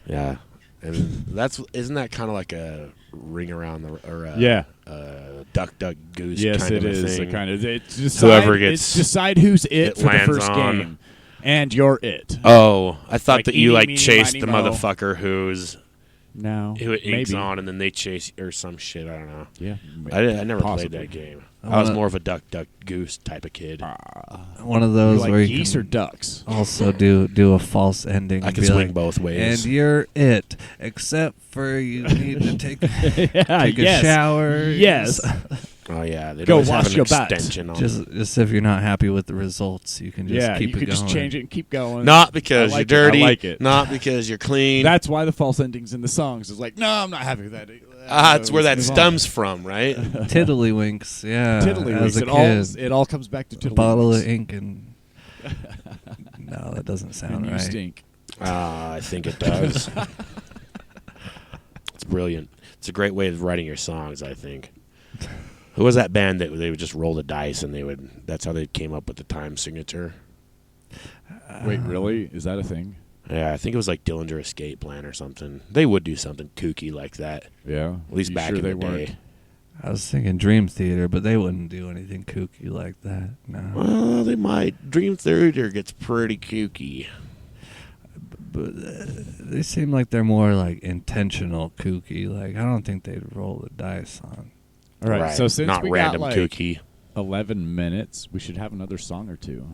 [SPEAKER 1] Yeah. And isn't that kind of like a ring around
[SPEAKER 3] Yeah.
[SPEAKER 1] duck, duck, goose
[SPEAKER 3] Yes,
[SPEAKER 1] kind
[SPEAKER 3] it
[SPEAKER 1] of a
[SPEAKER 3] is.
[SPEAKER 1] thing?
[SPEAKER 3] It's decide,
[SPEAKER 1] Whoever gets
[SPEAKER 3] it's decide who's it for the
[SPEAKER 1] lands
[SPEAKER 3] first
[SPEAKER 1] on.
[SPEAKER 3] game. And you're it.
[SPEAKER 1] Oh, I thought
[SPEAKER 3] Like
[SPEAKER 1] that you
[SPEAKER 3] eeny, meeny,
[SPEAKER 1] chased
[SPEAKER 3] miny,
[SPEAKER 1] the
[SPEAKER 3] moe.
[SPEAKER 1] motherfucker
[SPEAKER 3] No.
[SPEAKER 1] who it inks
[SPEAKER 3] maybe.
[SPEAKER 1] on, and then they chase or some shit. I don't know.
[SPEAKER 3] Yeah.
[SPEAKER 1] I never
[SPEAKER 3] Possibly.
[SPEAKER 1] played that game.
[SPEAKER 2] I
[SPEAKER 1] I was
[SPEAKER 2] wanna-
[SPEAKER 1] more of a duck, duck, goose type of kid.
[SPEAKER 2] One of
[SPEAKER 3] You
[SPEAKER 2] those
[SPEAKER 3] like
[SPEAKER 2] where you
[SPEAKER 3] geese
[SPEAKER 2] can
[SPEAKER 3] or ducks?
[SPEAKER 2] also do a false ending.
[SPEAKER 1] I
[SPEAKER 2] and
[SPEAKER 1] can
[SPEAKER 2] be
[SPEAKER 1] swing
[SPEAKER 2] like,
[SPEAKER 1] both ways.
[SPEAKER 2] And you're it, except for you need to take
[SPEAKER 3] Yeah,
[SPEAKER 2] a
[SPEAKER 3] yes.
[SPEAKER 2] shower.
[SPEAKER 3] Yes.
[SPEAKER 1] Oh yeah, they
[SPEAKER 3] Go
[SPEAKER 1] always have
[SPEAKER 3] wash
[SPEAKER 1] an
[SPEAKER 3] your butt.
[SPEAKER 1] extension on.
[SPEAKER 2] Just if you're not happy with the results, you can just
[SPEAKER 3] Yeah,
[SPEAKER 2] keep
[SPEAKER 3] you
[SPEAKER 2] it
[SPEAKER 3] could
[SPEAKER 2] going.
[SPEAKER 3] just change it and keep going.
[SPEAKER 1] Not because
[SPEAKER 3] I like
[SPEAKER 1] you're
[SPEAKER 3] it, I
[SPEAKER 1] dirty.
[SPEAKER 3] like it.
[SPEAKER 1] Not because you're clean.
[SPEAKER 3] That's why the false endings in the songs is like, no, I'm not happy with that.
[SPEAKER 1] That's where that
[SPEAKER 3] Let's move on.
[SPEAKER 1] stems from, right?
[SPEAKER 2] Tiddlywinks, yeah.
[SPEAKER 3] Tiddlywinks.
[SPEAKER 2] As a
[SPEAKER 3] It
[SPEAKER 2] kid,
[SPEAKER 3] all comes back to
[SPEAKER 2] a
[SPEAKER 3] Tiddlywinks.
[SPEAKER 2] bottle of ink and no, that doesn't sound
[SPEAKER 3] And you
[SPEAKER 2] right.
[SPEAKER 3] stink.
[SPEAKER 1] I think it does. It's brilliant. It's a great way of writing your songs, I think. Who was that band that they would just roll the dice and that's how they came up with the time signature?
[SPEAKER 3] Wait, really? Is that a thing?
[SPEAKER 1] Yeah, I think it was like Dillinger Escape Plan or something. They would do something kooky like that,
[SPEAKER 3] Yeah.
[SPEAKER 1] at least
[SPEAKER 3] You
[SPEAKER 1] back
[SPEAKER 3] sure
[SPEAKER 1] in
[SPEAKER 3] they
[SPEAKER 1] the
[SPEAKER 3] weren't?
[SPEAKER 1] day.
[SPEAKER 2] I was thinking Dream Theater, but they wouldn't do anything kooky like that. No.
[SPEAKER 1] Well, they might. Dream Theater gets pretty kooky.
[SPEAKER 2] But they seem like they're more like intentional kooky. Like I don't think they'd roll the dice on.
[SPEAKER 3] All right. So since
[SPEAKER 1] not
[SPEAKER 3] we
[SPEAKER 1] random
[SPEAKER 3] got like
[SPEAKER 1] kooky.
[SPEAKER 3] 11 minutes, we should have another song or two.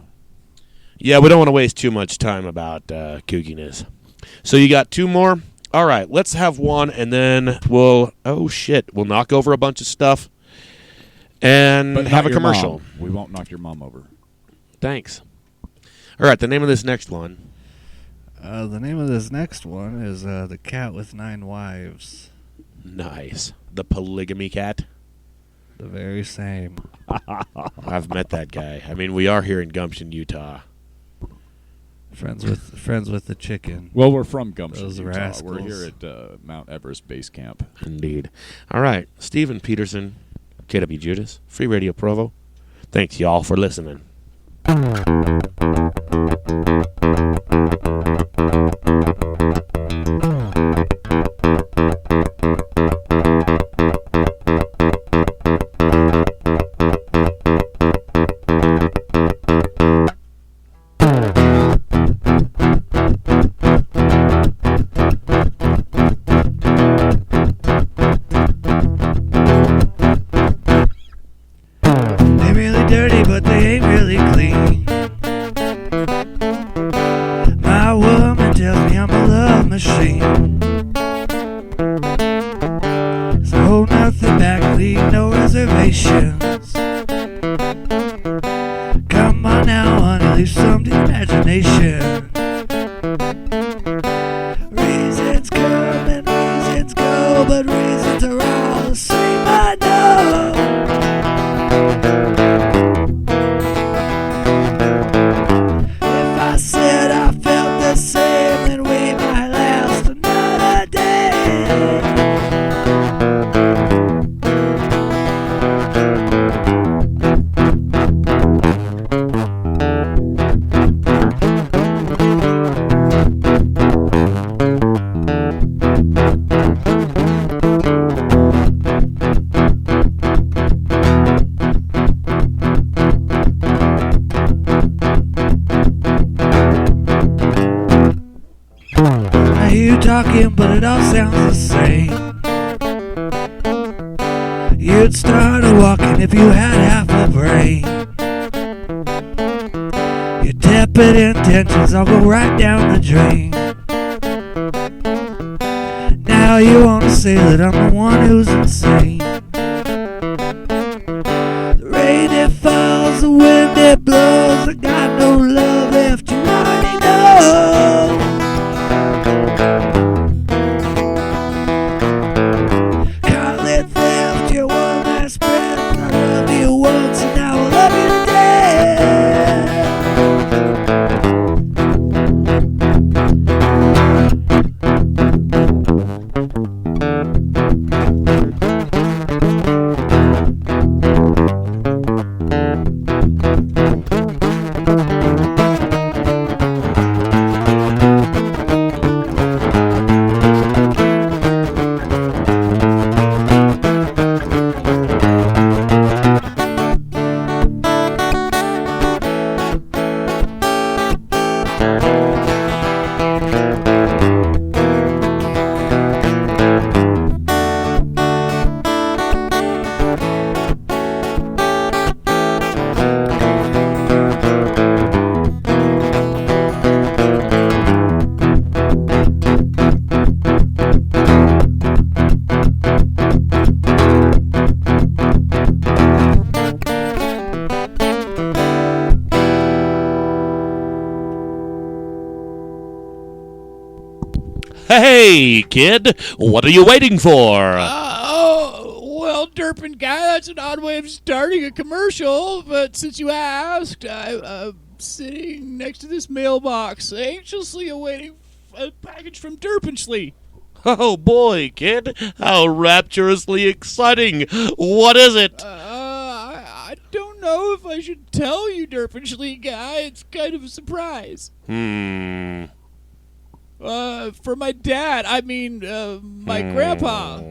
[SPEAKER 1] Yeah, we don't want to waste too much time about kookiness. So you got two more? All right, let's have one, and then we'll knock over a bunch of stuff and
[SPEAKER 3] But
[SPEAKER 1] have
[SPEAKER 3] not
[SPEAKER 1] a
[SPEAKER 3] your
[SPEAKER 1] commercial.
[SPEAKER 3] mom. We won't knock your mom over.
[SPEAKER 1] Thanks. All right, the name of this next one.
[SPEAKER 2] The name of this next one is The Cat with Nine Wives.
[SPEAKER 1] Nice. The polygamy cat.
[SPEAKER 2] The very same.
[SPEAKER 1] I've met that guy. I mean, we are here in Gumption, Utah.
[SPEAKER 2] Friends with the chicken.
[SPEAKER 3] Well, we're from Gumption,
[SPEAKER 2] Those
[SPEAKER 3] Utah.
[SPEAKER 2] rascals.
[SPEAKER 3] We're here at Mount Everest Base Camp.
[SPEAKER 1] Indeed. All right, Stephen Petersen, KWJUDAS, Free Radio Provo. Thanks, y'all, for listening.
[SPEAKER 5] They really dirty, but they ain't really clean. My woman tells me I'm a love machine. So hold nothing back, leave no reservations. Come on now, honey, leave some to the imagination. Reasons come and reasons go, but reasons are all the same, I know. If I said I felt the same, then we might last another day. you talking, but it all sounds the same. You'd start walking if you had half a brain. Your tepid intentions all go right down the drain. Now you wanna say that I'm the one who's insane. The rain it falls, the wind it blows, I got no love left, you already know. Call it theft, your one last breath. I love you once and now I love you to death.
[SPEAKER 1] Hey, kid, what are you waiting for?
[SPEAKER 3] Well, Derpin guy, that's an odd way of starting a commercial, but since you asked, I'm sitting next to this mailbox, anxiously awaiting a package from Derpinsley.
[SPEAKER 1] Oh boy, kid, how rapturously exciting. What is it?
[SPEAKER 3] I don't know if I should tell you, Derpinsley guy. It's kind of a surprise. For my dad, my grandpa.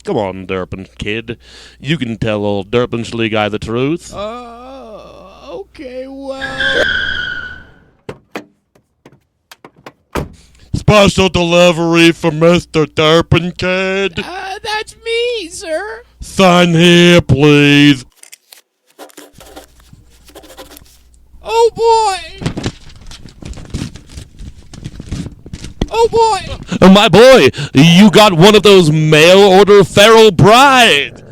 [SPEAKER 1] Come on, Derpin kid. You can tell old Derpinsley guy the truth.
[SPEAKER 3] Okay, well...
[SPEAKER 1] Special delivery for Mr. Derpin kid.
[SPEAKER 3] That's me, sir.
[SPEAKER 1] Sign here, please.
[SPEAKER 3] Oh, boy! Oh, boy!
[SPEAKER 1] My boy, you got one of those mail-order feral brides.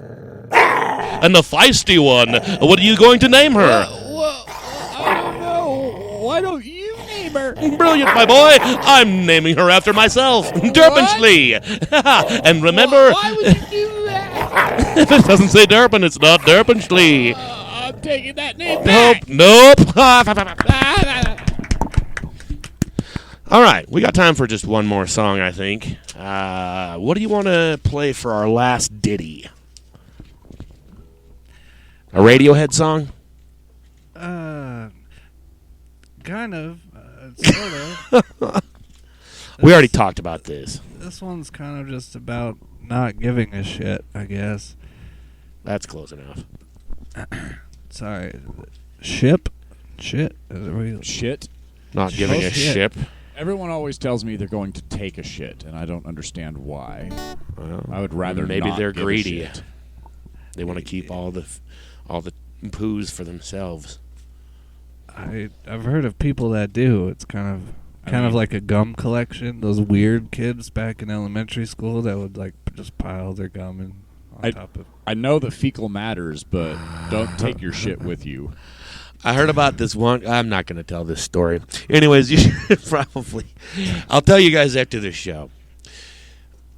[SPEAKER 1] And the feisty one. What are you going to name her?
[SPEAKER 3] Well, I don't know. Why don't you name her?
[SPEAKER 1] Brilliant, my boy. I'm naming her after myself. Derpinsley. And remember...
[SPEAKER 3] Why would you do that?
[SPEAKER 1] If it doesn't say Derpin, it's not Derpinsley.
[SPEAKER 3] I'm taking that name back.
[SPEAKER 1] Nope. All right, we got time for just one more song, I think. What do you want to play for our last ditty? A Radiohead song?
[SPEAKER 2] Kind of. Sort of.
[SPEAKER 1] We already talked about this.
[SPEAKER 2] This one's kind of just about not giving a shit, I guess.
[SPEAKER 1] That's close enough.
[SPEAKER 2] Sorry. Ship? Shit? Is it real?
[SPEAKER 3] Shit.
[SPEAKER 1] Not giving a ship.
[SPEAKER 3] Everyone always tells me they're going to take a shit, and I don't understand why.
[SPEAKER 1] Well,
[SPEAKER 3] I would rather
[SPEAKER 1] maybe
[SPEAKER 3] not
[SPEAKER 1] they're
[SPEAKER 3] give a
[SPEAKER 1] greedy.
[SPEAKER 3] shit.
[SPEAKER 1] They want to keep all the poos for themselves.
[SPEAKER 2] I've heard of people that do. It's kind of like a gum collection. Those weird kids back in elementary school that would like just pile their gum on top of.
[SPEAKER 3] I know that fecal matters, but don't take your shit with you.
[SPEAKER 1] I heard about this one. I'm not going to tell this story. Anyways, you should probably. I'll tell you guys after the show.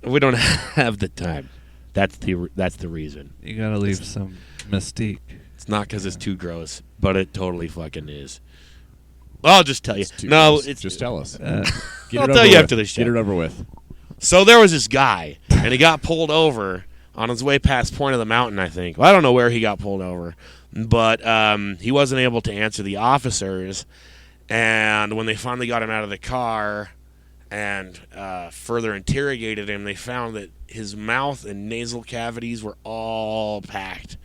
[SPEAKER 1] We don't have the time. That's the reason.
[SPEAKER 2] You gotta leave some mystique.
[SPEAKER 1] It's not because it's too gross, but it totally fucking is. I'll just tell you.
[SPEAKER 3] No, it's just tell us.
[SPEAKER 1] I'll tell you after the show.
[SPEAKER 3] Get it over with.
[SPEAKER 1] So there was this guy, and he got pulled over on his way past Point of the Mountain, I think. Well, I don't know where he got pulled over, but he wasn't able to answer the officers. And when they finally got him out of the car and further interrogated him, they found that his mouth and nasal cavities were all packed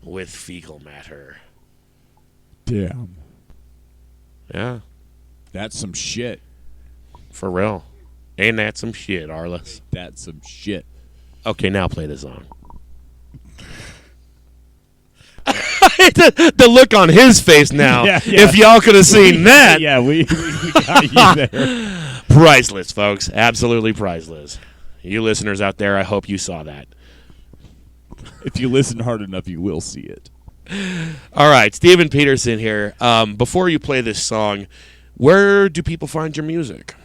[SPEAKER 1] with fecal matter.
[SPEAKER 3] Damn.
[SPEAKER 1] Yeah.
[SPEAKER 3] That's some shit.
[SPEAKER 1] For real. Ain't that some shit, Arliss?
[SPEAKER 3] That's some shit.
[SPEAKER 1] Okay, now play the song. The look on his face now.
[SPEAKER 3] Yeah.
[SPEAKER 1] If y'all could have seen that.
[SPEAKER 3] Yeah, we got you there.
[SPEAKER 1] Priceless, folks. Absolutely priceless. You listeners out there, I hope you saw that.
[SPEAKER 3] If you listen hard enough, you will see it.
[SPEAKER 1] All right, Stephen Petersen here. Before you play this song, where do people find your music?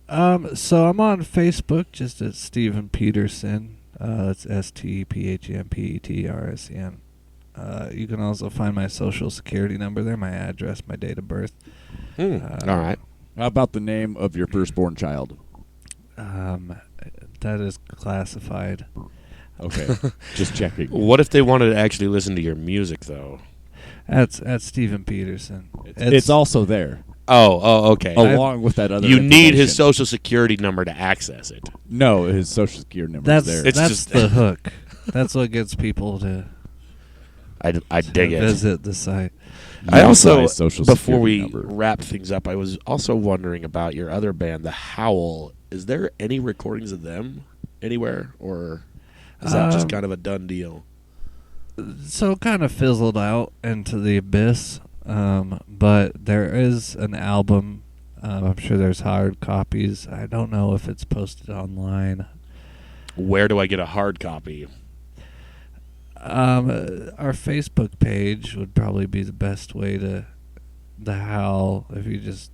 [SPEAKER 2] So I'm on Facebook, just at Stephen Petersen. It's STEPHENPETRSEN. You can also find my social security number there, my address, my date of birth.
[SPEAKER 1] All right.
[SPEAKER 3] How about the name of your firstborn child?
[SPEAKER 2] That is classified.
[SPEAKER 3] Okay, just checking.
[SPEAKER 1] What if they wanted to actually listen to your music, though?
[SPEAKER 2] That's Stephen Petersen.
[SPEAKER 3] It's also there.
[SPEAKER 1] Oh, okay.
[SPEAKER 3] Along with that other
[SPEAKER 1] You need his
[SPEAKER 3] information.
[SPEAKER 1] social security number to access it.
[SPEAKER 3] No, his social security number
[SPEAKER 2] That's
[SPEAKER 3] is there.
[SPEAKER 1] It's
[SPEAKER 2] that's
[SPEAKER 1] just-
[SPEAKER 2] the hook. That's what gets people to
[SPEAKER 1] I dig it.
[SPEAKER 2] visit the site.
[SPEAKER 1] I also,
[SPEAKER 3] Utilize social
[SPEAKER 1] before
[SPEAKER 3] security
[SPEAKER 1] we
[SPEAKER 3] number.
[SPEAKER 1] wrap things up, I was also wondering about your other band, the Howl. Is there any recordings of them anywhere, or is that just kind of a done deal?
[SPEAKER 2] So it kind of fizzled out into the abyss. But there is an album. I'm sure there's hard copies. I don't know if it's posted online.
[SPEAKER 1] Where do I get a hard copy?
[SPEAKER 2] Our Facebook page would probably be the best way to the Howl. If you just,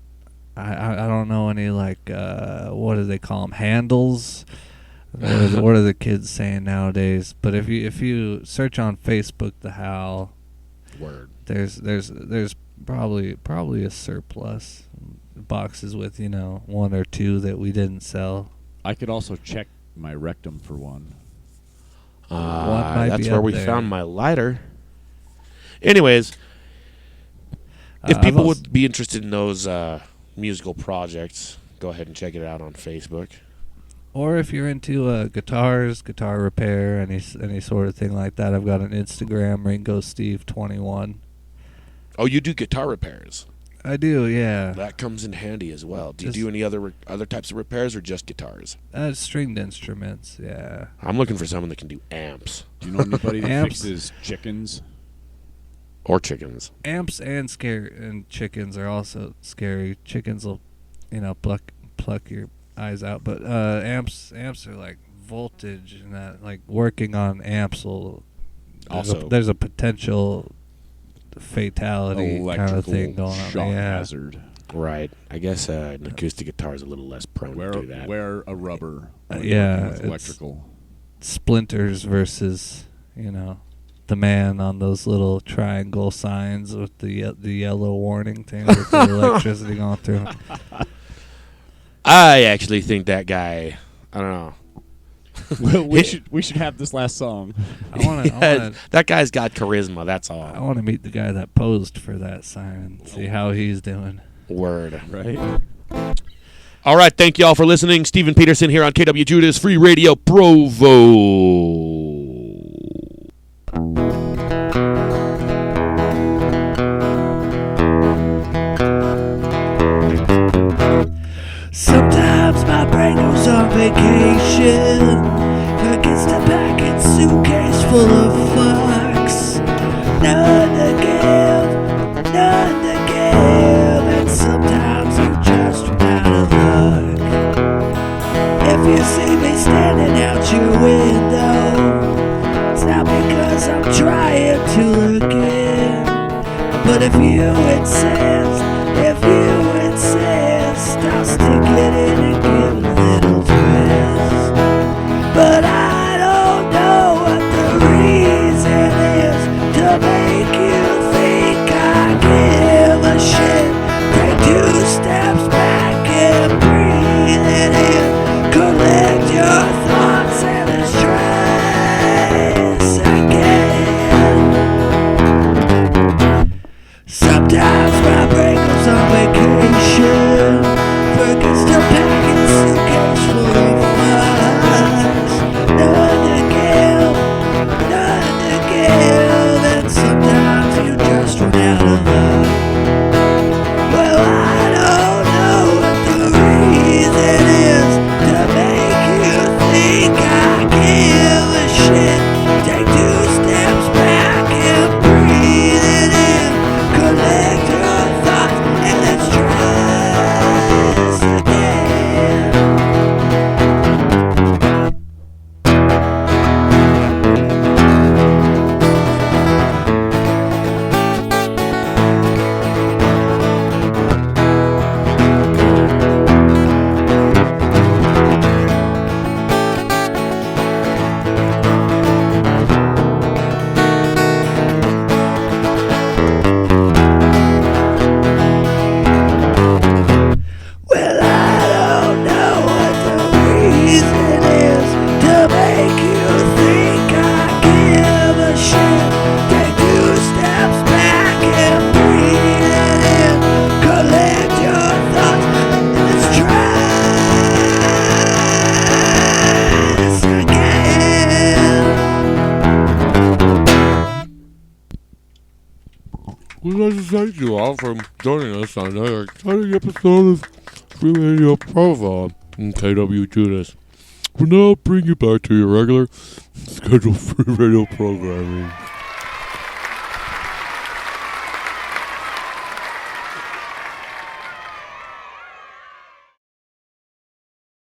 [SPEAKER 2] I don't know any what do they call them, handles? What are the kids saying nowadays? But if you search on Facebook the Howl,
[SPEAKER 1] Word.
[SPEAKER 2] there's probably a surplus boxes with one or two that we didn't sell.
[SPEAKER 3] I could also check my rectum for one.
[SPEAKER 2] might
[SPEAKER 1] That's
[SPEAKER 2] be
[SPEAKER 1] where
[SPEAKER 2] up
[SPEAKER 1] we
[SPEAKER 2] there.
[SPEAKER 1] found my lighter. Anyways, if
[SPEAKER 2] I've
[SPEAKER 1] people
[SPEAKER 2] also-
[SPEAKER 1] would be interested in those musical projects, go ahead and check it out on Facebook.
[SPEAKER 2] Or if you're into guitars, guitar repair, any sort of thing like that, I've got an Instagram, RingoSteve21.
[SPEAKER 1] Oh, you do guitar repairs.
[SPEAKER 2] I do, yeah.
[SPEAKER 1] That comes in handy as well. Do you
[SPEAKER 2] Just-
[SPEAKER 1] do any other types of repairs or just guitars?
[SPEAKER 2] Stringed instruments, yeah.
[SPEAKER 1] I'm looking for someone that can do amps
[SPEAKER 3] Do you know anybody that
[SPEAKER 2] Amps.
[SPEAKER 3] fixes chickens?
[SPEAKER 1] or chickens.
[SPEAKER 2] Amps and chickens are also scary. Chickens will, pluck your eyes out, but amps are like voltage, and that like working on amps will
[SPEAKER 1] Also-
[SPEAKER 2] there's a potential fatality kind
[SPEAKER 3] Electrical
[SPEAKER 2] of thing going on.
[SPEAKER 3] shock
[SPEAKER 2] Yeah.
[SPEAKER 3] hazard.
[SPEAKER 1] Right. I guess an acoustic guitar is a little less prone to do that.
[SPEAKER 3] Wear a rubber. when
[SPEAKER 2] yeah,
[SPEAKER 3] working with
[SPEAKER 2] it's-
[SPEAKER 3] electrical.
[SPEAKER 2] Splinters versus the man on those little triangle signs with the yellow warning thing with the electricity going through.
[SPEAKER 1] I actually think that guy, I don't know.
[SPEAKER 3] Well, we should have this last song.
[SPEAKER 2] I want
[SPEAKER 1] That guy's got charisma, that's
[SPEAKER 2] I
[SPEAKER 1] all.
[SPEAKER 2] want to meet the guy that posed for that sign and see how he's doing.
[SPEAKER 1] Word.
[SPEAKER 3] Right?
[SPEAKER 1] All right, thank you all for listening. Stephen Petersen here on KWJUDAS Free Radio Provo.
[SPEAKER 5] Sometimes my brain goes on vacation, forgets to pack its suitcase full of fucks. None to give, and sometimes you just run out of luck. If you see me standing out your window, it's not because I'm trying to look in, but if you insist, I'll stick it in and give it a little twist. But I don't know what the reason is to make you think I give a shit. Take 2 steps back and breathe it in. Collect your thoughts and let's try this again. Sometimes my brain goes on vacation, forgets to pack its suitcase
[SPEAKER 1] like to thank you all for joining us on another exciting episode of Free Radio Provo and KWJUDAS. We'll now bring you back to your regular scheduled free radio programming.